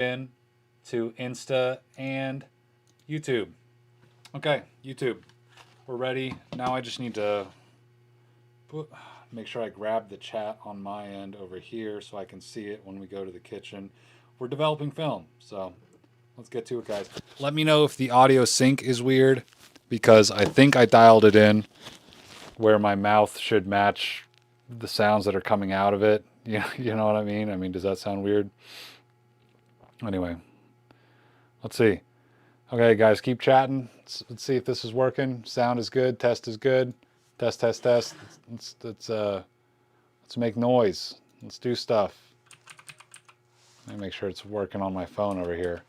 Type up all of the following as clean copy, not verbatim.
in to Insta and YouTube. Okay, YouTube, we're ready. Now I just need to make sure I grab the chat on my end over here so I can see it when we go to the kitchen. We're developing film, so let's get to it, guys. Let me know if the audio sync is weird, because I think I dialed it in where my mouth should match the sounds that are coming out of it. You know what I mean? I mean, does that sound weird? Anyway, let's see. Okay, guys, keep chatting. Let's see if this is working. Sound is good. Test is good. Test, test, test. Let's make noise. Let's do stuff. Let me make sure it's working on my phone over here.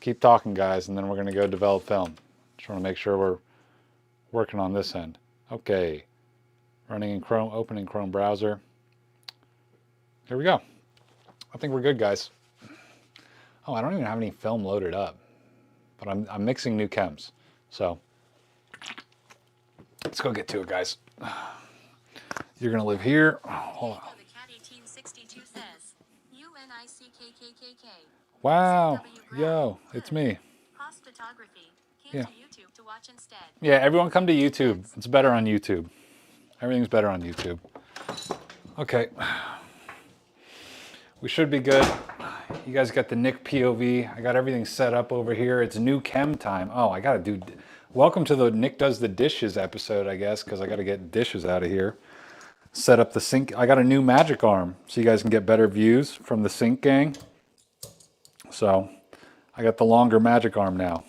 Keep talking, guys, and then we're going to go develop film. Just want to make sure we're working on this end. Okay. Running in Chrome, opening Chrome browser. Here we go. I think we're good, guys. Oh, I don't even have any film loaded up, but I'm mixing new chems. So let's go get to it, guys. You're gonna live here. Hold on. Wow. Yo, it's me. Yeah. Yeah, everyone come to YouTube. It's better on YouTube. Everything's better on YouTube. Okay. We should be good. You guys got the Nick POV. I got everything set up over here. It's new chem time. Oh, I gotta do... Welcome to the Nick Does the Dishes episode, I guess, because I gotta get dishes out of here. Set up the sink. I got a new magic arm, so you guys can get better views from the sink gang. So, I got the longer magic arm now.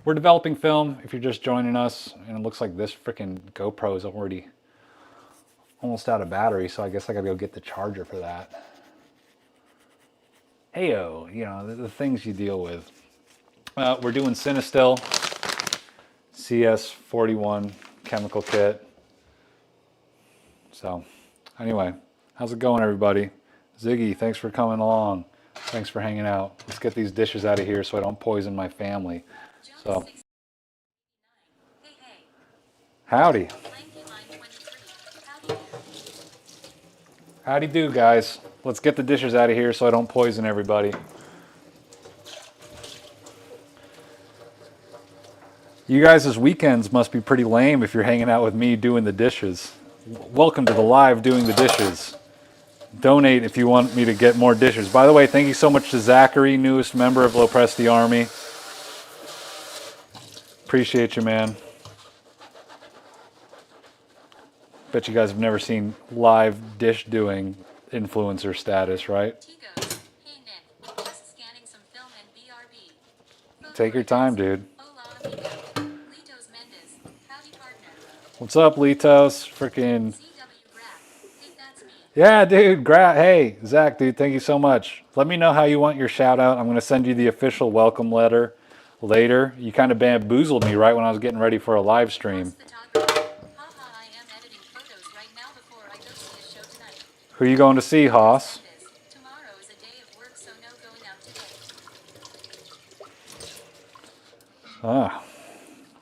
We're developing film, if you're just joining us, and it looks like this freaking GoPro is already almost out of battery, so I guess I gotta go get the charger for that. Heyo, you know, the things you deal with. We're doing Cinestill, CS41 chemical kit. So, anyway, how's it going, everybody? Ziggy, thanks for coming along. Thanks for hanging out. Let's get these dishes out of here so I don't poison my family. So, howdy. Howdy do, guys. Let's get the dishes out of here so I don't poison everybody. You guys' weekends must be pretty lame if you're hanging out with me doing the dishes. Welcome to the live doing the dishes. Donate if you want me to get more dishes. By the way, thank you so much to Zachary, newest member of Lopresti Army. Appreciate you, man. Bet you guys have never seen live dish doing influencer status, right? Take your time, dude. What's up, Litos? Freaking... Yeah, dude. Hey, Zach, dude, thank you so much. Let me know how you want your shout out. I'm going to send you the official welcome letter later. You kind of bamboozled me right when I was getting ready for a live stream. Who are you going to see, Haas? Ah,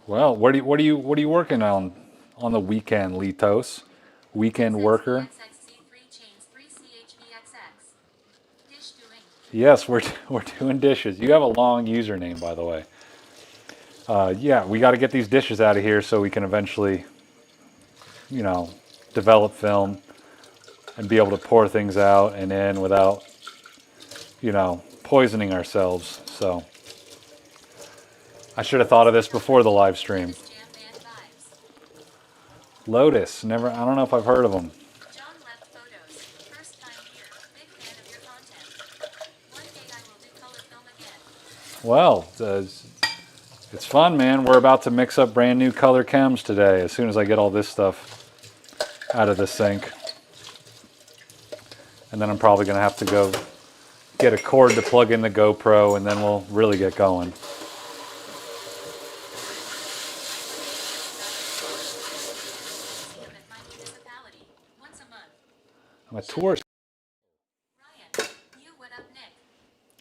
well, what are you working on the weekend, Litos? Weekend worker. Yes, we're doing dishes. You have a long username, by the way. Yeah, we got to get these dishes out of here so we can eventually, you know, develop film and be able to pour things out and in without, you know, poisoning ourselves. So I should have thought of this before the live stream. Lotus, never. I don't know if I've heard of them. Well, it's fun, man. We're about to mix up brand new color chems today as soon as I get all this stuff out of the sink. And then I'm probably going to have to go get a cord to plug in the GoPro, and then we'll really get going. I'm a tourist.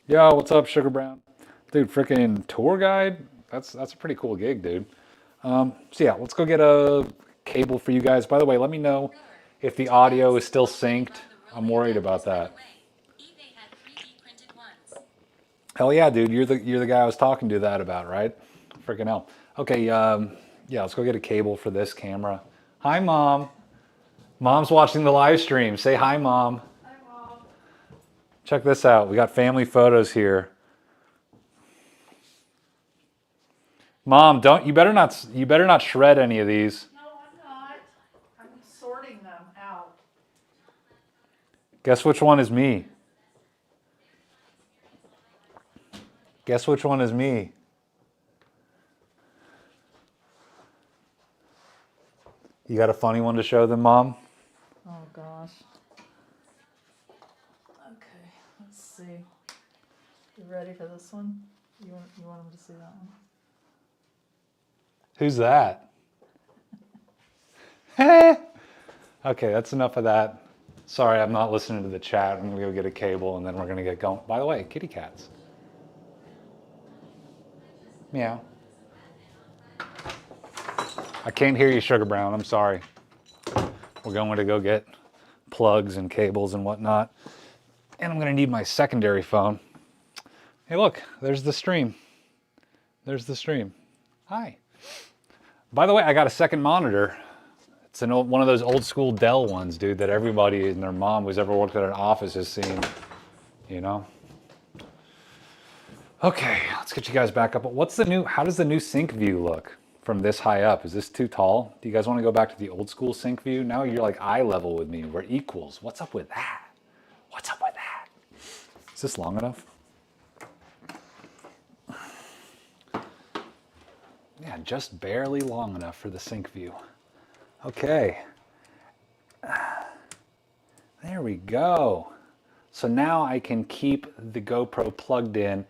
Yo, what's up, Sugar Brown? Dude, freaking tour guide? That's a pretty cool gig, dude. So yeah, let's go get a cable for you guys. By the way, let me know if the audio is still synced. I'm worried about that. Hell yeah, dude. You're the guy I was talking to that about, right? Freaking hell. Okay, yeah, let's go get a cable for this camera. Hi, Mom. Mom's watching the live stream. Say hi, Mom. Hi, Mom. Check this out. We got family photos here. Mom, you better not shred any of these. No, I'm not. I'm sorting them out. Guess which one is me? Guess which one is me? You got a funny one to show them, Mom? Oh gosh. Okay, let's see. You ready for this one? You want them to see that one? Who's that? Okay, that's enough of that. Sorry, I'm not listening to the chat. I'm gonna go get a cable and then we're gonna get going. By the way, kitty cats. Meow. I can't hear you, Sugar Brown. I'm sorry. We're going to go get plugs and cables and whatnot. And I'm gonna need my secondary phone. Hey, look, there's the stream. There's the stream. Hi. By the way, I got a second monitor. It's one of those old school Dell ones, dude, that everybody and their mom who's ever worked at an office has seen, you know? Okay, let's get you guys back up. How does the new sync view look from this high up? Is this too tall? Do you guys want to go back to the old school sync view? Now you're like eye level with me. We're equals. What's up with that? What's up with that? Is this long enough? Yeah, just barely long enough for the sync view. Okay. There we go. So now I can keep the GoPro plugged in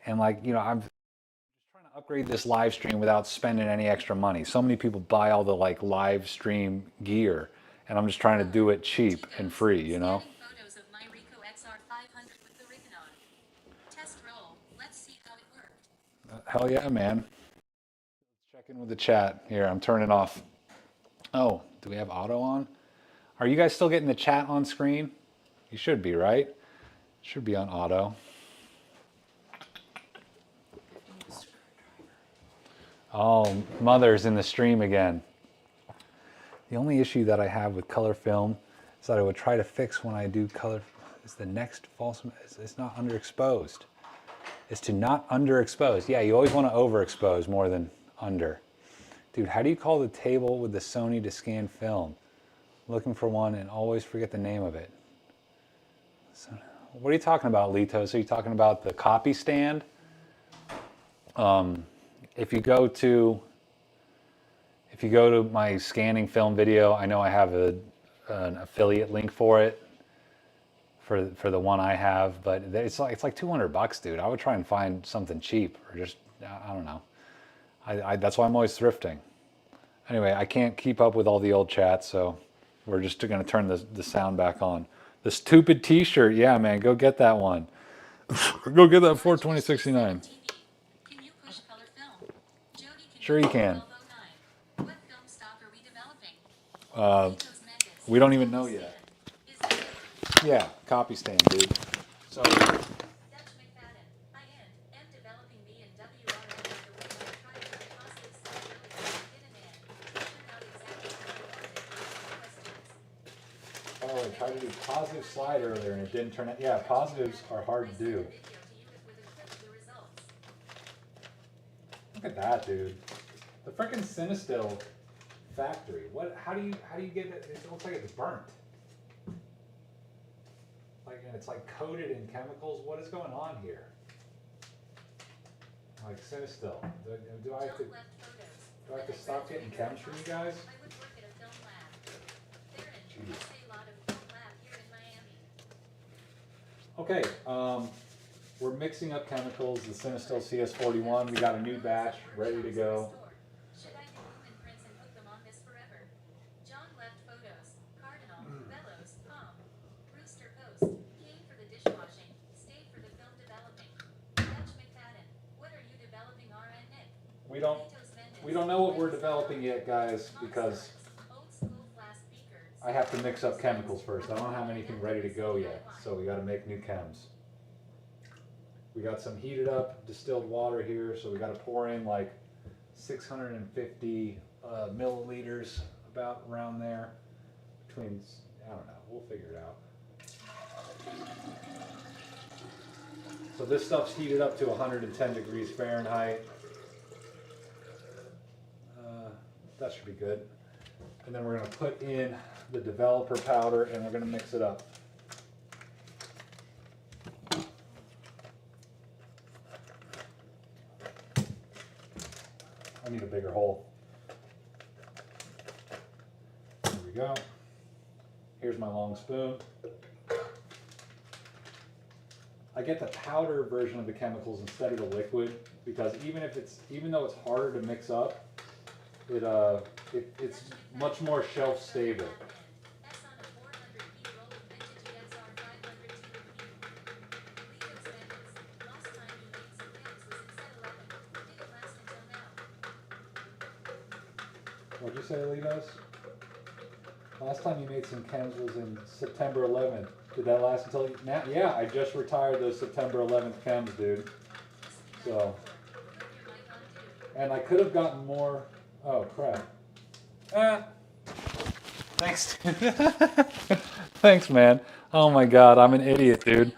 and I'm just trying to upgrade this live stream without spending any extra money. So many people buy all the live stream gear and I'm just trying to do it cheap and free, you know? Photos of my Ricoh XR500 with the ribbon on. Test roll. Let's see how it worked. Hell yeah, man. Check in with the chat. Here, I'm turning off. Oh, do we have auto on? Are you guys still getting the chat on screen? You should be, right? Should be on auto. Oh, Mother's in the stream again. The only issue that I have with color film is that I would try to fix when I do color is the next false, it's not underexposed. It's to not underexpose. Yeah, you always want to overexpose more than under. Dude, how do you call the table with the Sony to scan film? Looking for one and always forget the name of it. So, what are you talking about, Litos? Are you talking about the copy stand? If you go to my scanning film video, I know I have an affiliate link for it for the one I have, but it's like $200, dude. I would try and find something cheap or just I don't know. That's why I'm always thrifting. Anyway, I can't keep up with all the old chats, so we're just going to turn the sound back on. The stupid T-shirt, yeah, man, go get that one. Go get that for $20.69. Sure you can. We don't even know yet. Yeah, copy stand, dude. So. Oh, I tried to do positive slide earlier and it didn't turn out. Yeah, positives are hard to do. Look at that, dude. The frickin' Cinestill factory. How do you get it? It looks like it's burnt. And it's coated in chemicals. What is going on here? Cinestill. Do I have to stop getting chems from you guys? Jeez. Okay, we're mixing up chemicals, the Cinestill CS41. We got a new batch ready to go. Should I get home and prints and hook them on this forever? John left photos. Cardinal, Bellows, Palm, Rooster Post, came for the dishwashing, stayed for the film developing. Dutch McFadden, what are you developing, RN Nick? We don't know what we're developing yet, guys, because old school flask beakers. I have to mix up chemicals first. I don't have anything ready to go yet, so we got to make new chems. We got some heated up distilled water here, so we got to pour in like 650 milliliters, about around there. Between, I don't know, we'll figure it out. So this stuff's heated up to 110 degrees Fahrenheit. That should be good. And then we're going to put in the developer powder and we're going to mix it up. I need a bigger hole. There we go. Here's my long spoon. I get the powder version of the chemicals instead of the liquid because even though it's harder to mix up, it's much more shelf stable. What'd you say, Litos? Last time you made some chems was in September 11th. Did that last until now? Yeah, I just retired those September 11th chems, dude. So, and I could have gotten more. Oh crap. Thanks. Thanks, man. Oh my God, I'm an idiot, dude.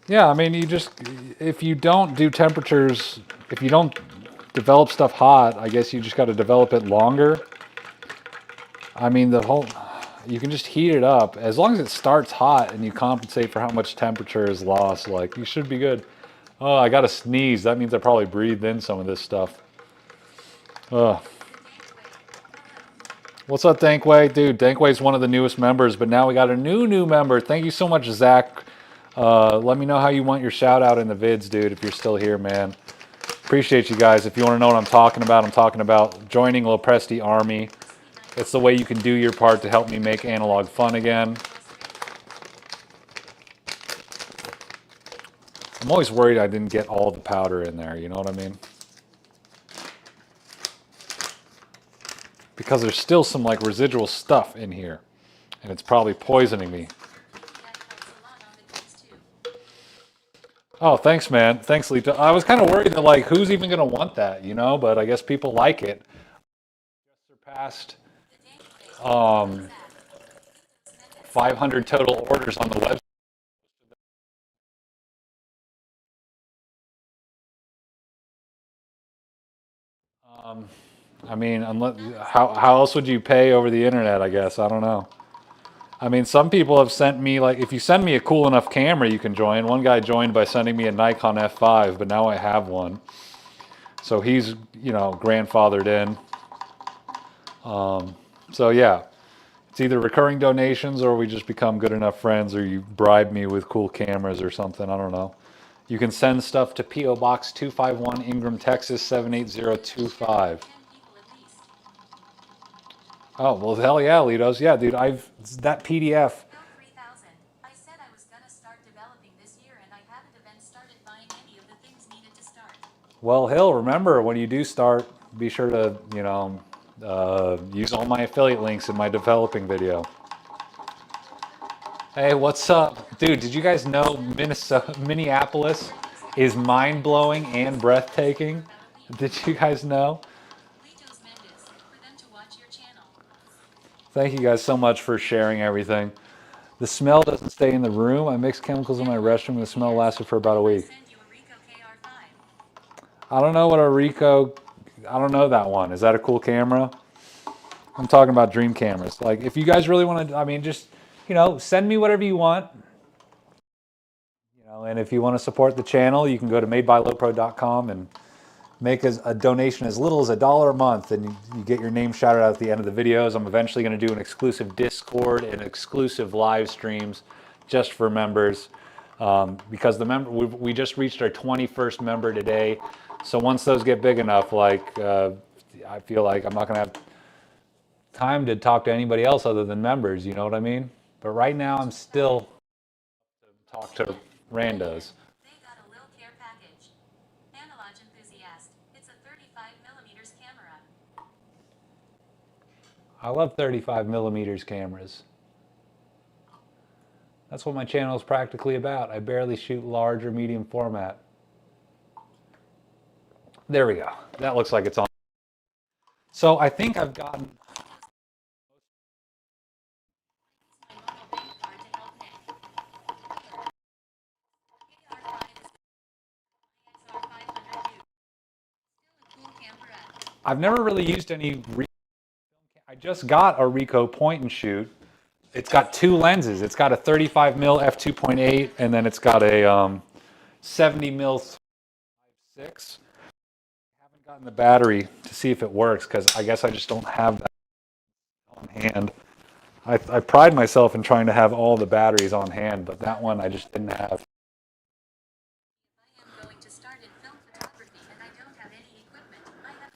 Yeah, I mean, if you don't do temperatures, if you don't develop stuff hot, I guess you just got to develop it longer. I mean, you can just heat it up. As long as it starts hot and you compensate for how much temperature is lost, like, you should be good. Oh, I got to sneeze. That means I probably breathed in some of this stuff. Ugh. What's up, Dankway? Dude, Dankway's one of the newest members, but now we got a new member. Thank you so much, Zach. Let me know how you want your shout out in the vids, dude, if you're still here, man. Appreciate you guys. If you want to know what I'm talking about joining Lopresti Army. It's the way you can do your part to help me make analog fun again. I'm always worried I didn't get all the powder in there, you know what I mean? Because there's still some like residual stuff in here, and it's probably poisoning me. Oh, thanks, man. Thanks, Lita. I was kind of worried that, like, who's even going to want that, you know? But I guess people like it. Just surpassed 500 total orders on the website. I mean, how else would you pay over the internet, I guess? I don't know. I mean, some people have sent me, like, if you send me a cool enough camera, you can join. One guy joined by sending me a Nikon F5, but now I have one. So he's, you know, grandfathered in. So yeah, it's either recurring donations or we just become good enough friends or you bribe me with cool cameras or something. I don't know. You can send stuff to P.O. Box 251, Ingram, Texas 78025. Oh, well, hell yeah, Litos. Yeah, dude, that PDF. I said I was gonna start developing this year and I haven't even started buying any of the things needed to start. Well, Hill, remember, when you do start, be sure to, you know, use all my affiliate links in my developing video. Hey, what's up? Dude, did you guys know Minneapolis is mind-blowing and breathtaking? Did you guys know? Thank you guys so much for sharing everything. The smell doesn't stay in the room. I mixed chemicals in my restroom and the smell lasted for about a week. I don't know what a Ricoh, I don't know that one. Is that a cool camera? I'm talking about dream cameras. Like, if you guys really want to, I mean, just, you know, send me whatever you want. You know, and if you want to support the channel, you can go to madebylopro.com and make a donation as little as $1 a month, and you get your name shouted out at the end of the videos. I'm eventually going to do an exclusive Discord and exclusive live streams just for members, because we just reached our 21st member today. So once those get big enough, like, I feel like I'm not going to have time to talk to anybody else other than members, you know what I mean? But right now I'm still talk to randos. They got a little care package. Analog enthusiast. It's I love 35 millimeters cameras. That's what my channel is practically about. I barely shoot large or medium format. There we go. That looks like it's on. So I think I've gotten... My mobile bank card to help Nick. AR5 is Still a cool camper app. I've never really used any... I just got a Ricoh point and shoot. It's got two lenses. It's got a 35 mil f2.8 and then it's got a 70 mil 5.6. I haven't gotten the battery to see if it works because I guess I just don't have that on hand. I pride myself in trying to have all the batteries on hand, but that one I just didn't have. I am going to start in film photography and I don't have any equipment. I have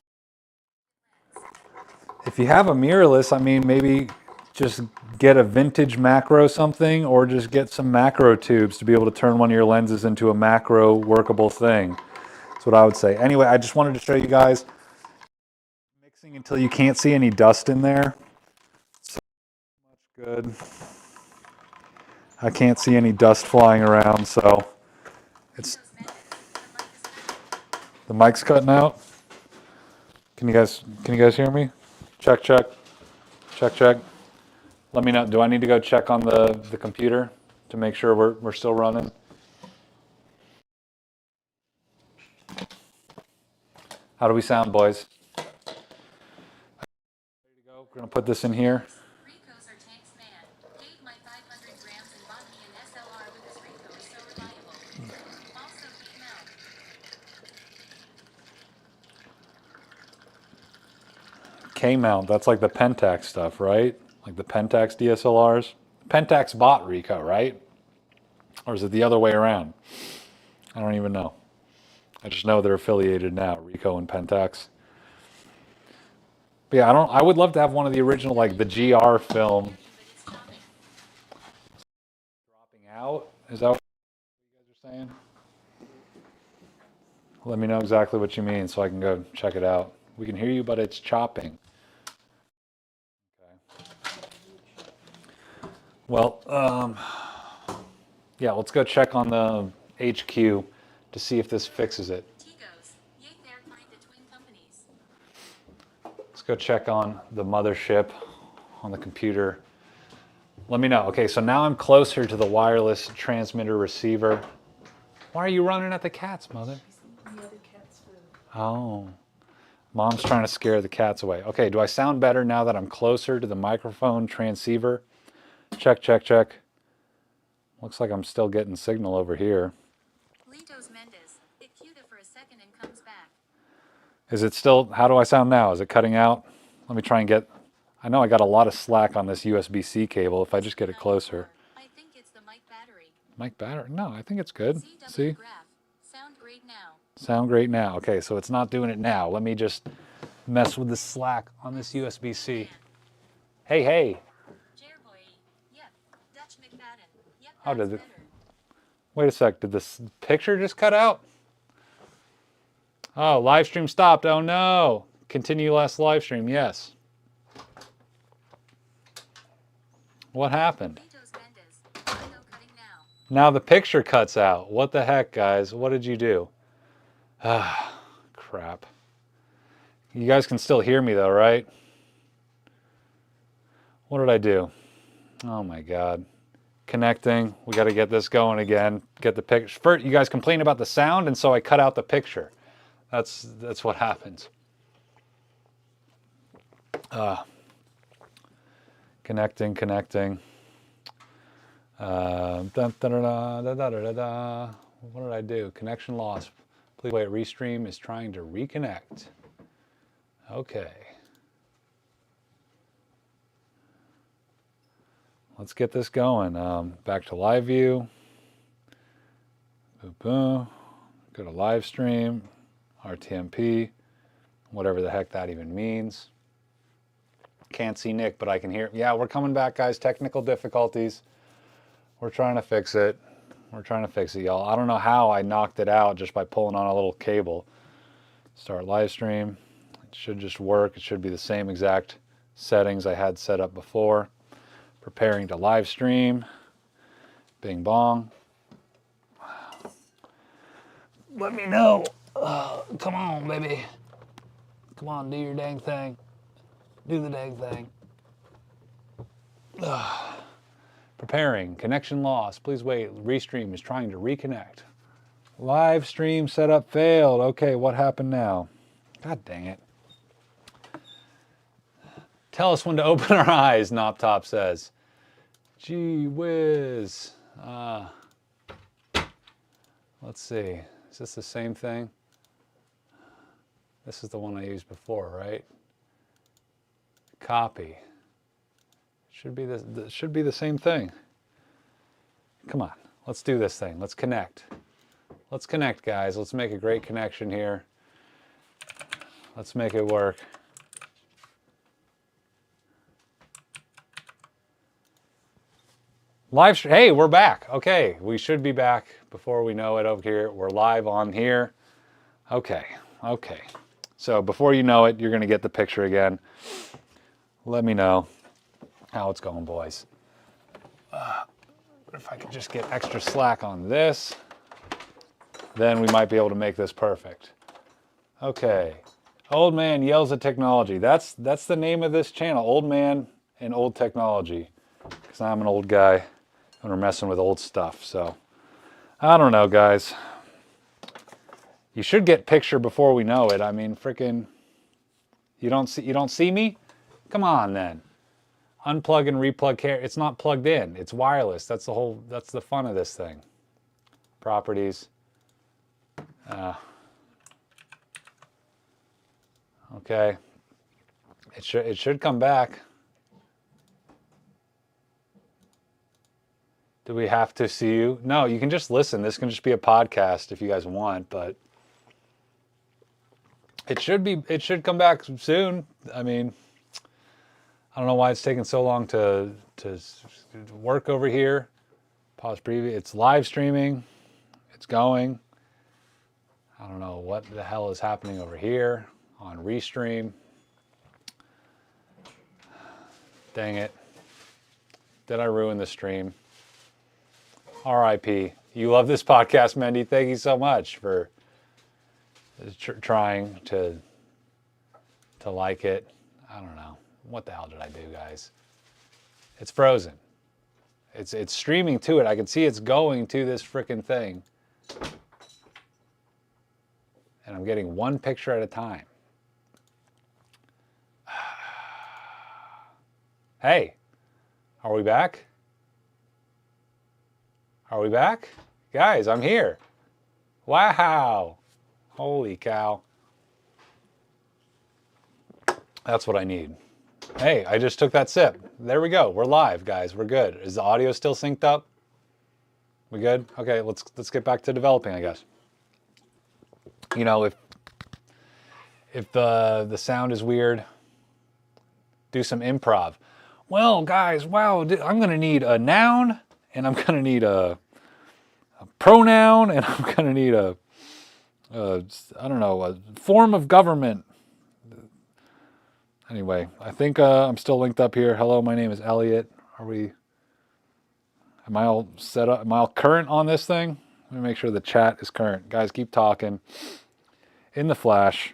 If you have a mirrorless, I mean, maybe just get a vintage macro something or just get some macro tubes to be able to turn one of your lenses into a macro workable thing. That's what I would say. Anyway, I just wanted to show you guys mixing until you can't see any dust in there. So much good. I can't see any dust flying around, so it's the mic's cutting out. Can you guys hear me? Check, check. Check, check. Let me know. Do I need to go check on the computer to make sure we're still running? How do we sound, boys? Ready to go? We're gonna put this in here. Rico's are tanks man. Gave my 500 grams and bought me an SLR with his Rico is so reliable. Also came out. K-mount, that's like the Pentax stuff, right? Like the Pentax DSLRs. Pentax bought Ricoh, right? Or is it the other way around? I don't even know. I just know they're affiliated now, Ricoh and Pentax. But yeah, I would love to have one of the original, like the GR film. But it's chopping. Dropping out? Is that what you guys are saying? Let me know exactly what you mean so I can go check it out. We can hear you, but it's chopping. Okay. Well, yeah, let's go check on the HQ to see if this fixes it. Tigos. Yay, they're kind of twin companies. Let's go check on the mothership on the computer. Let me know. Okay, so now I'm closer to the wireless transmitter receiver. Why are you running at the cats, mother? The other cat's food. Oh, mom's trying to scare the cats away. Okay, do I sound better now that I'm closer to the microphone transceiver? Check, check, check. Looks like I'm still getting signal over here. Litos Mendes. It queued it for a second and comes back. Is it still, how do I sound now? Is it cutting out? Let me try and get, I know I got a lot of slack on this USB-C cable if I just get it closer. I think it's the mic battery. Mic battery? No, I think it's good. CW See? graph. Sound great now. Sound great now. Okay, so it's not doing it now. Let me just mess with the slack on this USB-C. Hey, hey. Jerboy. Yep. Dutch McFadden. Yep. How That's did it? better. Wait a sec. Did this picture just cut out? Oh, live stream stopped. Oh no. Continue last live stream. Yes. What happened? Litos Mendes. Video cutting now. Now the picture cuts out. What the heck, guys? What did you do? Ah, crap. You guys can still hear me though, right? What did I do? Oh my God. Connecting. We got to get this going again. Get the picture. First, you guys complain about the sound, and so I cut out the picture. That's what happens. Connecting. What did I do? Connection lost. Please wait. Restream is trying to reconnect. Okay. Let's get this going. Back to live view. Boom, boom. Go to live stream. RTMP. Whatever the heck that even means. Can't see Nick, but I can hear. Yeah, we're coming back, guys. Technical difficulties. We're trying to fix it. We're trying to fix it, y'all. I don't know how I knocked it out just by pulling on a little cable. Start live stream. It should just work. It should be the same exact settings I had set up before. Preparing to live stream. Bing bong. Let me know. Come on, baby. Come on, do your dang thing. Do the dang thing. Preparing. Connection lost. Please wait. Restream is trying to reconnect. Live stream setup failed. Okay, what happened now? God dang it. Tell us when to open our eyes, Noptop says. Gee whiz. Let's see. Is this the same thing? This is the one I used before, right? Copy. Should be the same thing. Come on, let's do this thing. Let's connect. Let's connect, guys. Let's make a great connection here. Let's make it work. Live stream. Hey, we're back. Okay, we should be back before we know it over here. We're live on here. Okay. So before you know it, you're going to get the picture again. Let me know how it's going, boys. If I could just get extra slack on this, then we might be able to make this perfect. Okay. Old Man Yells at Technology. That's the name of this channel. Old Man and Old Technology. Because I'm an old guy and we're messing with old stuff. So I don't know, guys. You should get picture before we know it. I mean, freaking, you don't see me? Come on then. Unplug and replug here. It's not plugged in. It's wireless. That's the fun of this thing. Properties. Okay. It should come back. Do we have to see you? No, you can just listen. This can just be a podcast if you guys want, but it should come back soon. I mean, I don't know why it's taking so long to work over here. Pause preview. It's live streaming. It's going. I don't know what the hell is happening over here on Restream. Dang it. Did I ruin the stream? RIP. You love this podcast, Mendy. Thank you so much for trying to like it. I don't know. What the hell did I do, guys? It's frozen. It's streaming to it. I can see it's going to this frickin' thing. And I'm getting one picture at a time. Hey, are we back? Are we back? Guys, I'm here. Wow. Holy cow. That's what I need. Hey, I just took that sip. There we go. We're live, guys. We're good. Is the audio still synced up? We good? Okay, let's get back to developing, I guess. You know, if the sound is weird, do some improv. Well, guys, wow, I'm going to need a noun, and I'm going to need a pronoun, and I'm going to need a form of government. Anyway, I think I'm still linked up here. Hello, my name is Elliot. Am I all set up? Am I all current on this thing? Let me make sure the chat is current. Guys, keep talking. In the flash.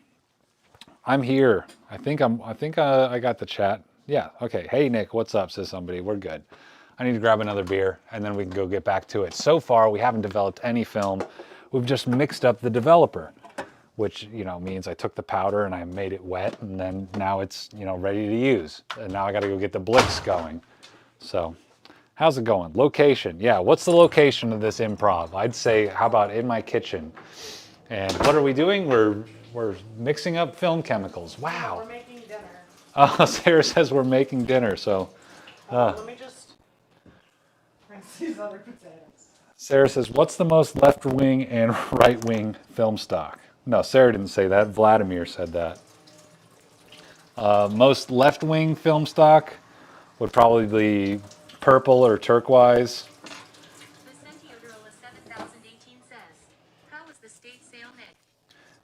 I'm here. I think I got the chat. Yeah, okay. Hey, Nick, what's up, says somebody. We're good. I need to grab another beer, and then we can go get back to it. So far, we haven't developed any film. We've just mixed up the developer, which, means I took the powder and I made it wet, and then now it's, ready to use. And now I got to go get the Blix going. So, how's it going? Location. Yeah, what's the location of this improv? I'd say, how about in my kitchen? And what are we doing? We're mixing up film chemicals. Wow. We're making dinner. Oh, Sarah says we're making dinner, so. Let me just rinse these other potatoes. Sarah says, what's the most left-wing and right-wing film stock? No, Sarah didn't say that. Vladimir said that. Most left-wing film stock would probably be purple or turquoise.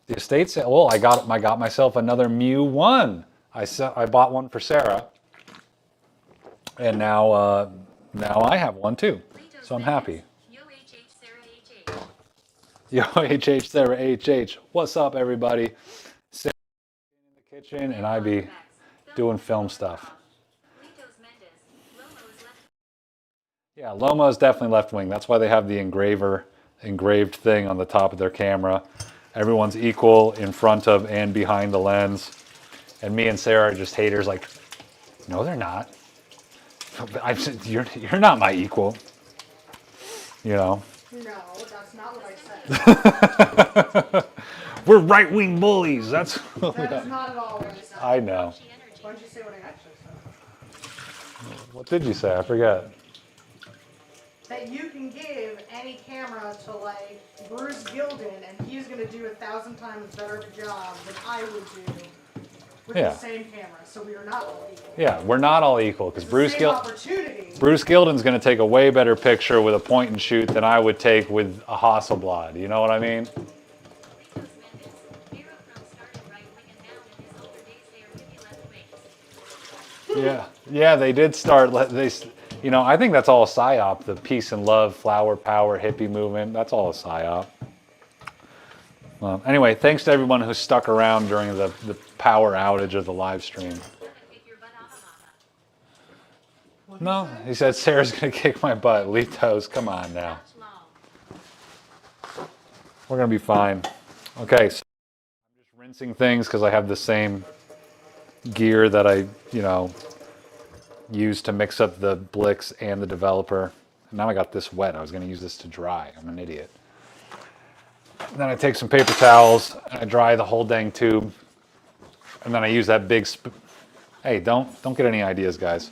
The estate sale, well, I got myself another Mu 1. I bought one for Sarah, and now I have one too. So I'm happy. Yo HH Sarah HH. Yo, HH Sarah HH. What's up, everybody? Sarah in the kitchen, and I be doing film stuff. Litos Mendes. Lomo is left. Yeah, Loma is definitely left wing. That's why they have the engraved thing on the top of their camera. Everyone's equal in front of and behind the lens. And me and Sarah are just haters like, no, they're not. You're not my equal. You know. No, that's not what I said. We're right-wing bullies. That's That is not at all what I said. I know. Why don't you say what I actually said? What did you say? I forget. That you can give any camera to like Bruce Gilden and he's gonna do 1,000 times better of a job than I would do with Yeah. the same camera. So we are not all equal. Yeah, we're not all equal because It's the same opportunity. Bruce Gilden's going to take a way better picture with a point and shoot than I would take with a Hasselblad. You know what I mean? Litos Mendes. Aerochrome started right wing and now in his older days they are hippie left wing. Yeah, they did start. I think that's all a psyop. The peace and love, flower power, hippie movement. That's all a psyop. Well, anyway, thanks to everyone who stuck around during the power outage of the live stream. Gonna kick your butt off, mama. No, he said Sarah's gonna kick my butt. Litos, come on now. Ouch, lol. We're gonna be fine. Okay, so I'm just rinsing things because I have the same gear that I, use to mix up the Blix and the developer. And now I got this wet. I was gonna use this to dry. I'm an idiot. And then I take some paper towels and I dry the whole dang tube. And then I use that big Hey, don't get any ideas, guys.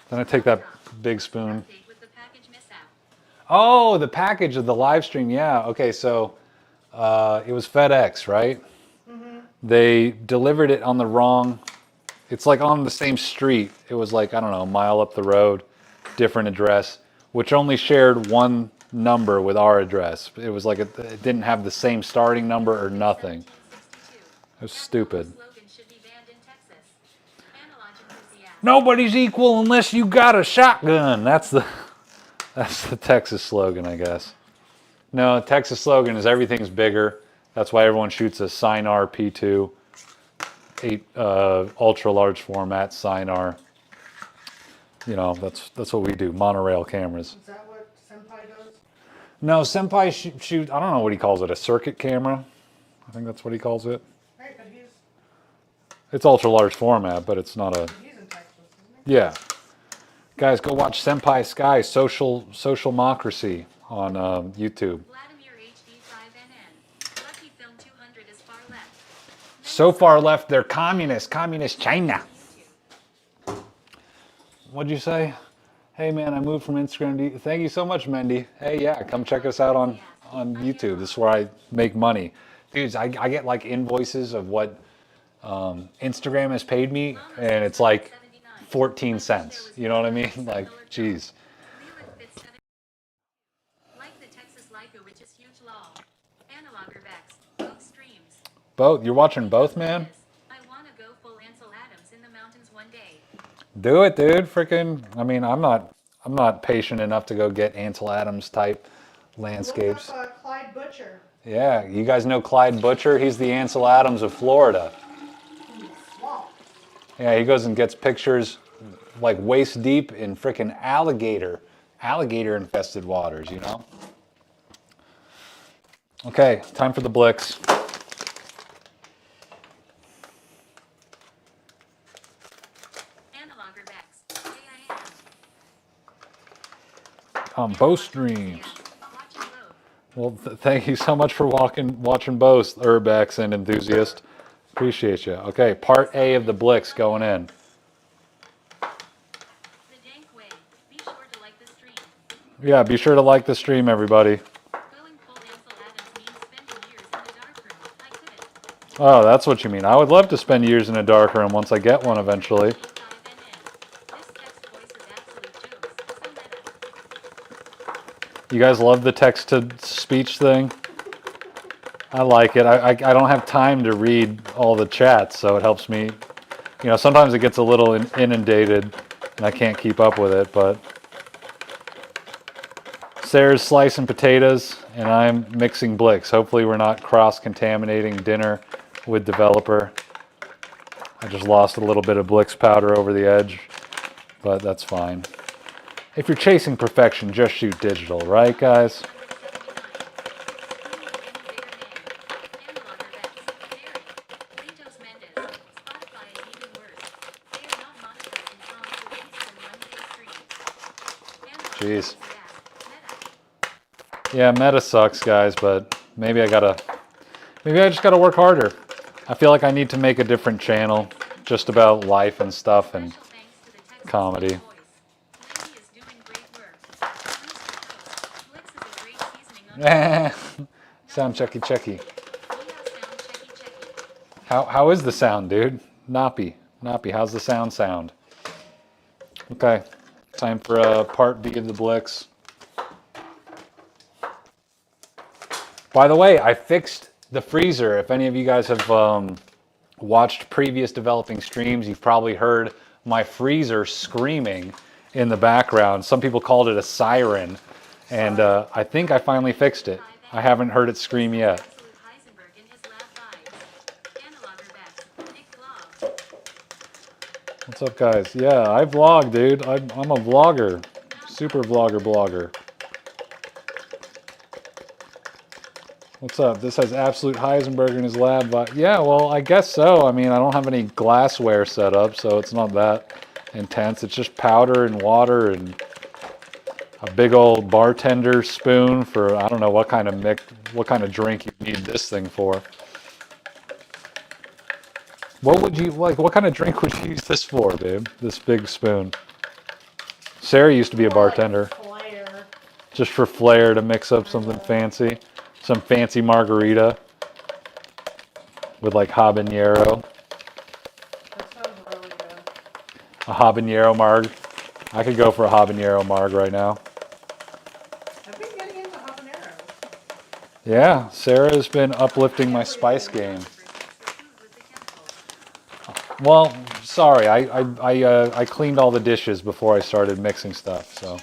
Then I take that big spoon. Update with the package mishap. Oh, the package of the live stream. Yeah. Okay. So it was FedEx, right? Mm-hmm. They delivered it on the wrong. It's like on the same street. It was like, I don't know, a mile up the road, different address, which only shared one number with our address. It was like it didn't have the same starting number or nothing. 1762. It was stupid. Slogan should be banned in Texas. Analog enthusiast. Nobody's equal unless you got a shotgun. That's the Texas slogan, I guess. No, Texas slogan is everything's bigger. That's why everyone shoots a Sinar P2, 8 ultra large format Sinar. That's what we do. Monorail cameras. Is that what Senpai does? No, Senpai shoot. I don't know what he calls it. A circuit camera. I think that's what he calls it. Right, but It's ultra large format, but it's not a. he's in Texas, isn't he? Yeah. Guys, go watch Senpai Sky Social Mocracy on YouTube. Vladimir HD5NN. Lucky Film 200 is far left. So far left, they're communist China. YouTube. What'd you say? Hey man, I moved from Instagram to thank you so much, Mendy. Hey yeah, come check us out on YouTube. This is where I make money. Dudes, I get like invoices of what Instagram has paid me, and it's like 14 cents. You know what I mean? Like, geez. Like the Texas Leica, which is huge lol. Analog or Vex. Both streams. Both? You're watching both, man? I want to go full Ansel Adams in the mountains one day. Do it, dude. Freaking. I mean, I'm not patient enough to go get Ansel Adams type landscapes. Look up Clyde Butcher. Yeah, you guys know Clyde Butcher? He's the Ansel Adams of Florida. In the swamp. Yeah, he goes and gets pictures like waist deep in freaking alligator infested waters, you know? Okay, time for the Blix. Analog or Vex. AIM. On both streams. Watching both. Well, thank you so much for watching both, Urbex and Enthusiast. Appreciate you. Okay, part A of the Blix going in. The dank way. Be sure to like the stream. Yeah, be sure to like the stream, everybody. Going full Ansel Adams means spending years in the darkroom. I couldn't. Oh, that's what you mean. I would love to spend years in a dark room once I get one eventually. This text voice is absolute jokes. So meta. You guys love the text-to-speech thing? I like it. I don't have time to read all the chats, so it helps me You know, sometimes it gets a little inundated and I can't keep up with it, but Sarah's slicing potatoes and I'm mixing Blix. Hopefully we're not cross-contaminating dinner with developer. I just lost a little bit of Blix powder over the edge, but that's fine. If you're chasing perfection, just shoot digital, right guys? Jeez. Yeah, meta sucks, guys, but maybe I just gotta work harder. I feel like I need to make a different channel just about life and stuff and comedy. Sound checky. How is the sound, dude? Nappy, how's the sound? Okay, time for part B of the Blix. By the way, I fixed the freezer. If any of you guys have watched previous developing streams, you've probably heard my freezer screaming in the background. Some people called it a siren, and I think I finally fixed it. I haven't heard it scream yet. What's up, guys? Yeah, I vlog, dude. I'm a vlogger. Super vlogger. What's up? This has absolute Heisenberg in his lab. Yeah, well, I guess so. I mean, I don't have any glassware set up, so it's not that intense. It's just powder and water and a big old bartender spoon for, I don't know what kind of drink you need this thing for. What kind of drink would you use this for, babe? This big spoon. Sarah used to be a bartender. Flair. Just for flair, to mix up something fancy. Some fancy margarita with like habanero. That sounds really good. A habanero marg. I could go for a habanero marg right now. I've been getting into habanero. Yeah, Sarah has been uplifting my spice game. Well, sorry, I cleaned all the dishes before I started mixing stuff, so.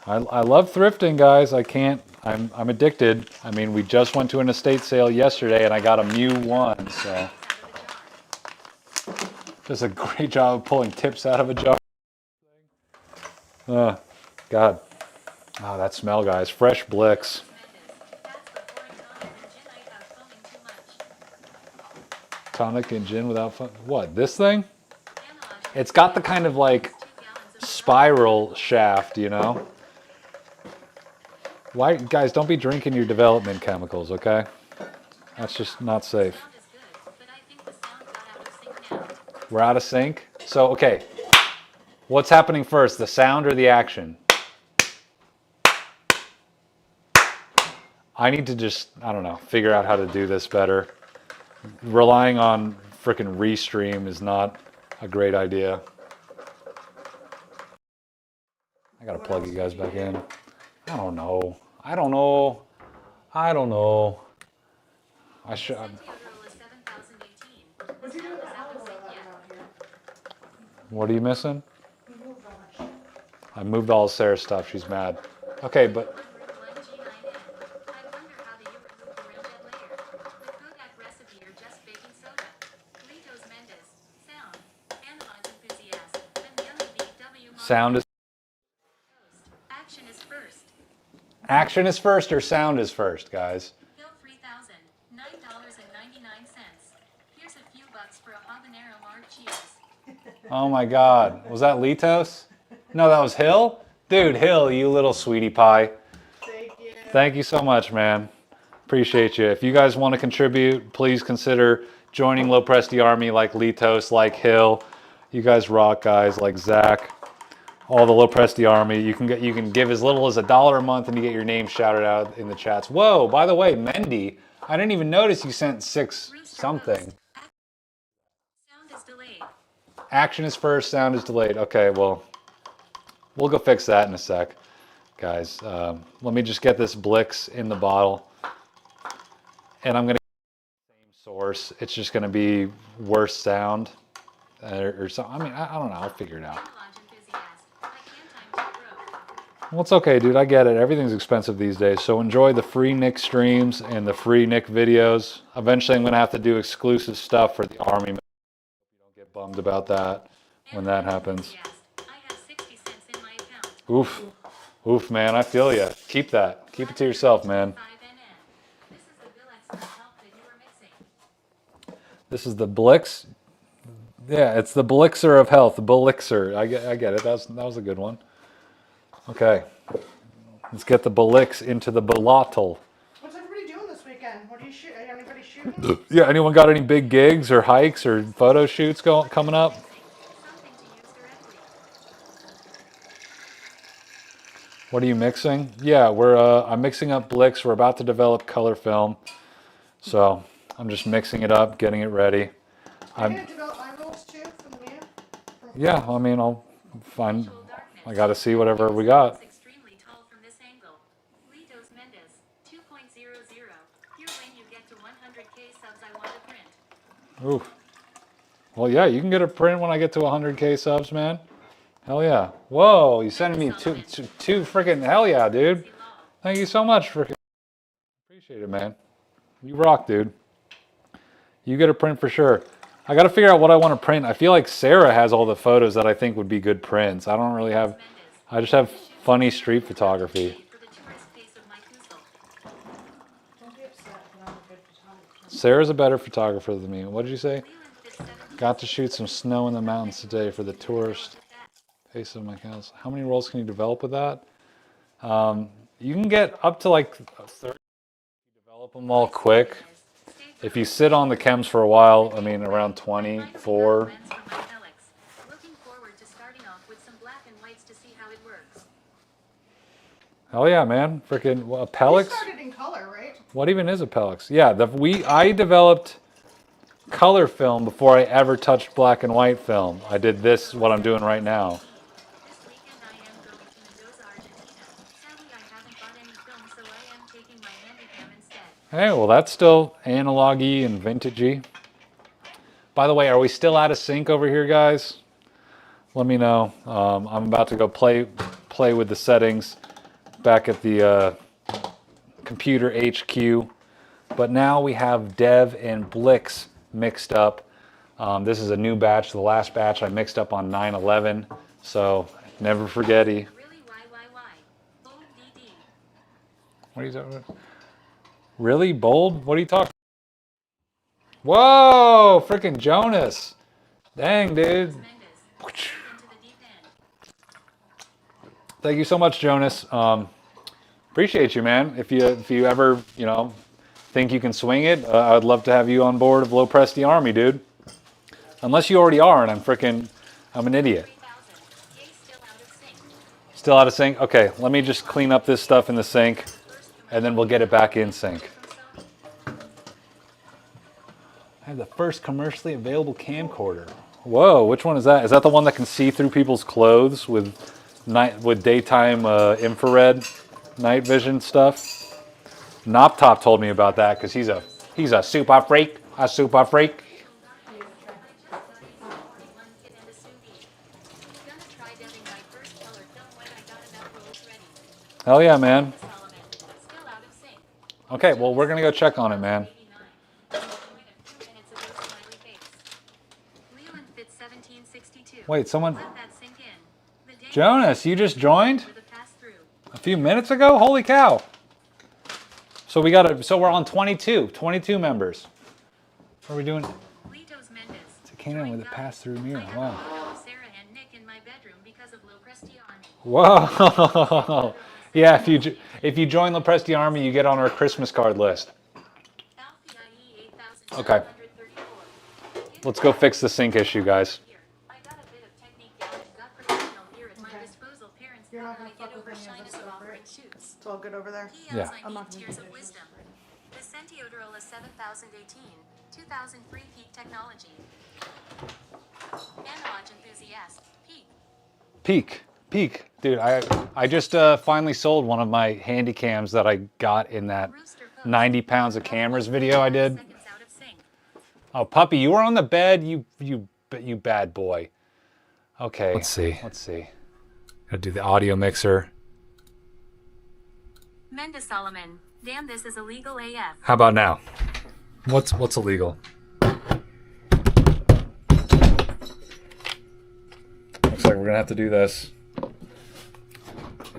I love thrifting, guys. I'm addicted. I mean, we just went to an estate sale yesterday and I got a Mew 1, so. Does a great job of pulling tips out of a jar. God. Oh, that smell, guys. Fresh Blix. Tonic and gin without fun. What, this thing? It's got the kind of like spiral shaft, you know? Why, guys, don't be drinking your development chemicals, okay? That's just not safe. We're out of sync? So, okay. What's happening first, the sound or the action? I need to just, I don't know, figure out how to do this better. Relying on frickin' Restream is not a great idea. I gotta plug you guys back in. I don't know. I should. What are you missing? I moved all Sarah's stuff. She's mad. Okay, but. Sound is. Action is first or sound is first, guys? Bill $3,000, $9.99. Here's a few bucks for a habanero marg. Cheers. Oh my God. Was that Litos? No, that was Hill? Dude, Hill, you little sweetie pie. Thank you. Thank you so much, man. Appreciate you. If you guys want to contribute, please consider joining Low Presti Army like Litos, like Hill. You guys rock, guys, like Zach. All the Low Presti Army. You can give as little as $1 a month and you get your name shouted out in the chats. Whoa, by the way, Mendy, I didn't even notice you sent 6 something. Sound is delayed. Action is first, sound is delayed. Okay, well, we'll go fix that in a sec, guys. Let me just get this Blix in the bottle. And I'm going to get the same source. It's just going to be worse sound or something. I mean, I don't know. I'll figure it out. Well, it's okay, dude. I get it. Everything's expensive these days. So enjoy the free Nick streams and the free Nick videos. Eventually, I'm going to have to do exclusive stuff for the Army. You don't get bummed about that when that happens. Oof. Oof, man. I feel you. Keep that. Keep it to yourself, man. This is the Blix. Yeah, it's the Blixer of health. The Blixer. I get it. That was a good one. Okay. Let's get the Blix into the Belottle. What's everybody doing this weekend? What are you shooting? Anybody shooting? Yeah, anyone got any big gigs or hikes or photo shoots coming up? What are you mixing? Yeah, I'm mixing up Blix. We're about to develop color film. So I'm just mixing it up, getting it ready. Are you going to develop my rolls too from the mirror? Yeah, I mean, I'll find, I got to see whatever we got. Oof. Well, yeah, you can get a print when I get to 100K subs, man. Hell yeah. Whoa, you sending me two freaking, hell yeah, dude. Thank you so much. Appreciate it, man. You rock, dude. You get a print for sure. I got to figure out what I want to print. I feel like Sarah has all the photos that I think would be good prints. I don't really have, I just have funny street photography. Sarah's a better photographer than me. What did you say? Got to shoot some snow in the mountains today for the tourist face of my house. How many rolls can you develop with that? You can get up to like 30. Develop them all quick. If you sit on the chems for a while, I mean around 24. Hell yeah, man. Freaking a Pelix. You started in color, right? What even is a Pelix? Yeah, I developed color film before I ever touched black and white film. I did this, what I'm doing right now. Hey, well that's still analog-y and vintage-y. By the way, are we still out of sync over here, guys? Let me know. I'm about to go play with the settings back at the computer HQ. But now we have Dev and Blix mixed up. This is a new batch. The last batch I mixed up on 9/11. So never forget-y. What are you talking about? Really? Bold? What are you talking about? Whoa! Freaking Jonas. Dang, dude. Thank you so much, Jonas. Appreciate you, man. If you ever, think you can swing it, I'd love to have you on board of Low Press the Army, dude. Unless you already are, and I'm an idiot. Still out of sync? Okay, let me just clean up this stuff in the sink, and then we'll get it back in sync. I have the first commercially available camcorder. Whoa, which one is that? Is that the one that can see through people's clothes with daytime infrared night vision stuff? Noptop told me about that because he's a super freak. A super freak. Hell yeah, man. Okay, well we're gonna go check on it, man. Wait, someone... Jonas, you just joined? A few minutes ago? Holy cow. So we're on 22 members. What are we doing? It's a canine with a pass-through mirror. Wow. Whoa. Yeah, if you join the Presti Army, you get on our Christmas card list. Okay. Let's go fix the sync issue, guys. You're not going to fuck with any of this stuff, right? It's all good over there? Yeah. I'm not going to do this. The Sentiodorola 7018, 2003 peak technology. Analog enthusiast, Peak. Dude, I just finally sold one of my handy cams that I got in that 90 pounds of cameras video I did. Oh, puppy, you were on the bed, you bad boy. Okay, let's see. Gotta do the audio mixer. Mendes Solomon. Damn, this is illegal AF. How about now? What's illegal? Looks like we're gonna have to do this.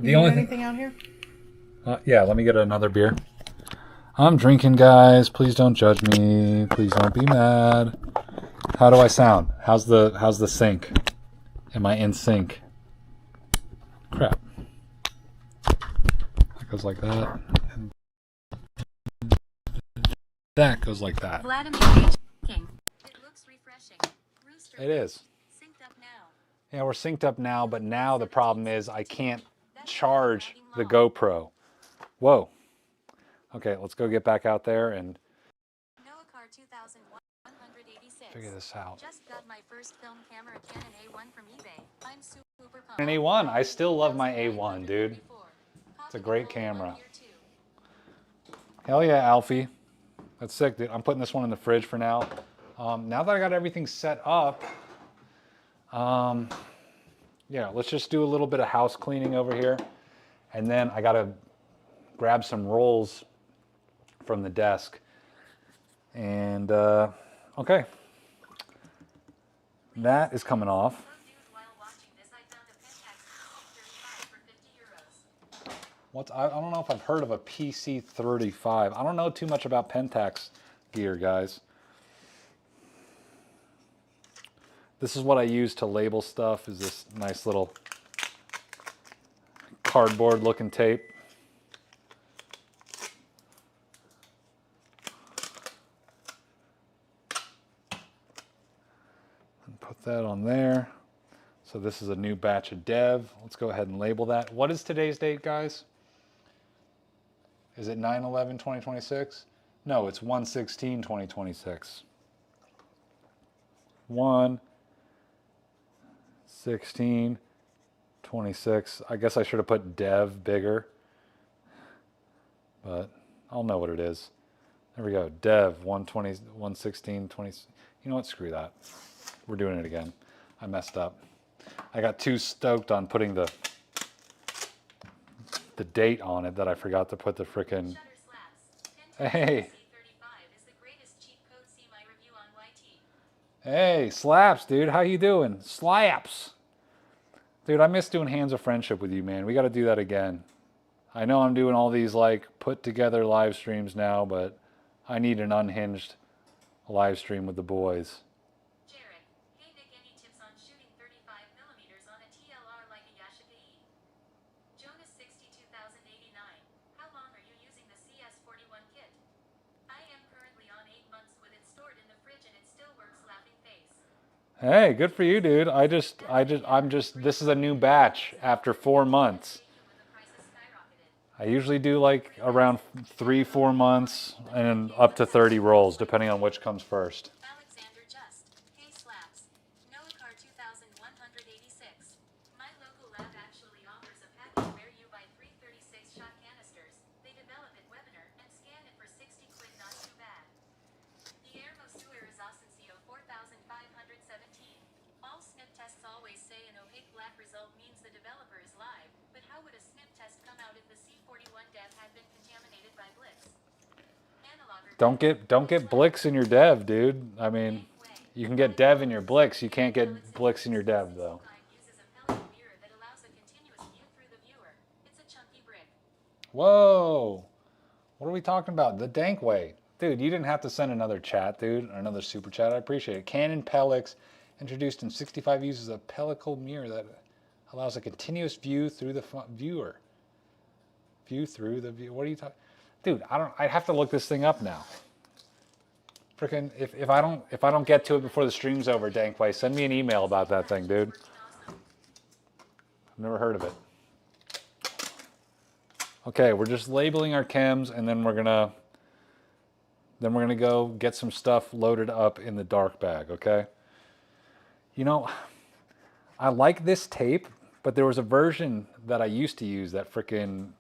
You need anything out here? Yeah, let me get another beer. I'm drinking, guys. Please don't judge me. Please don't be mad. How do I sound? How's the sync? Am I in sync? Crap. That goes like that. And that goes like that. Vladimir H. King. It looks refreshing. Rooster It is. synced up now. Yeah, we're synced up now, but now the problem is I can't charge the GoPro. Whoa. Okay, let's go get back out there and Noah Car 2186. figure this out. Just got my first film camera, Canon A1 from eBay. I'm super pumped. An A1. I still love my A1, dude. It's a great camera. Hell yeah, Alfie. That's sick, dude. I'm putting this one in the fridge for now. Now that I got everything set up, yeah, let's just do a little bit of house cleaning over here. And then I gotta grab some rolls from the desk. And, okay. That is coming off. I don't know if I've heard of a PC35. I don't know too much about Pentax gear, guys. This is what I use to label stuff, is this nice little cardboard looking tape. And put that on there. So this is a new batch of dev. Let's go ahead and label that. What is today's date, guys? Is it 9/11/2026? No, it's 1/16/2026. 1/16/26. I guess I should have put dev bigger, but I'll know what it is. There we go. Dev 1/20 1/16/20. You know what? Screw that. We're doing it again. I messed up. I got too stoked on putting the date on it that I forgot to put the frickin'. Hey. Hey, Slaps, dude. How you doing? Slaps. Dude, I miss doing Hands of Friendship with you, man. We got to do that again. I know I'm doing all these like put together live streams now, but I need an unhinged live stream with the boys. Hey, good for you, dude. This is a new batch after 4 months. I usually do like around 3-4 months and up to 30 rolls, depending on which comes first. Alexander Just. Hey Slaps. Noah Car 2186. My local lab actually offers a package where you buy 3 36-shot canisters. They develop it webinar and scan it for 60 quid, not too bad. The Airmosuer is Asencio 4517. All snip tests always say an opaque black result means the developer is live, but how would a snip test come out if the C41 dev had been contaminated by Blix? Don't get Blix in your dev, dude. I mean, you can get dev in your Blix. You can't get Blix in your dev, though. Whoa. What are we talking about? The dank way. Dude, you didn't have to send another chat, dude, or another super chat. I appreciate it. Canon Pelix introduced in 65 uses a pellicle mirror that allows a continuous view through the viewer. View through the view. What are you talking? Dude, I have to look this thing up now. Freaking, if I don't get to it before the stream's over, Dankway, send me an email about that thing, dude. I've never heard of it. Okay, we're just labeling our chems, and then we're gonna go get some stuff loaded up in the dark bag, okay? You know, I like this tape, but there was a version that I used to use that frickin'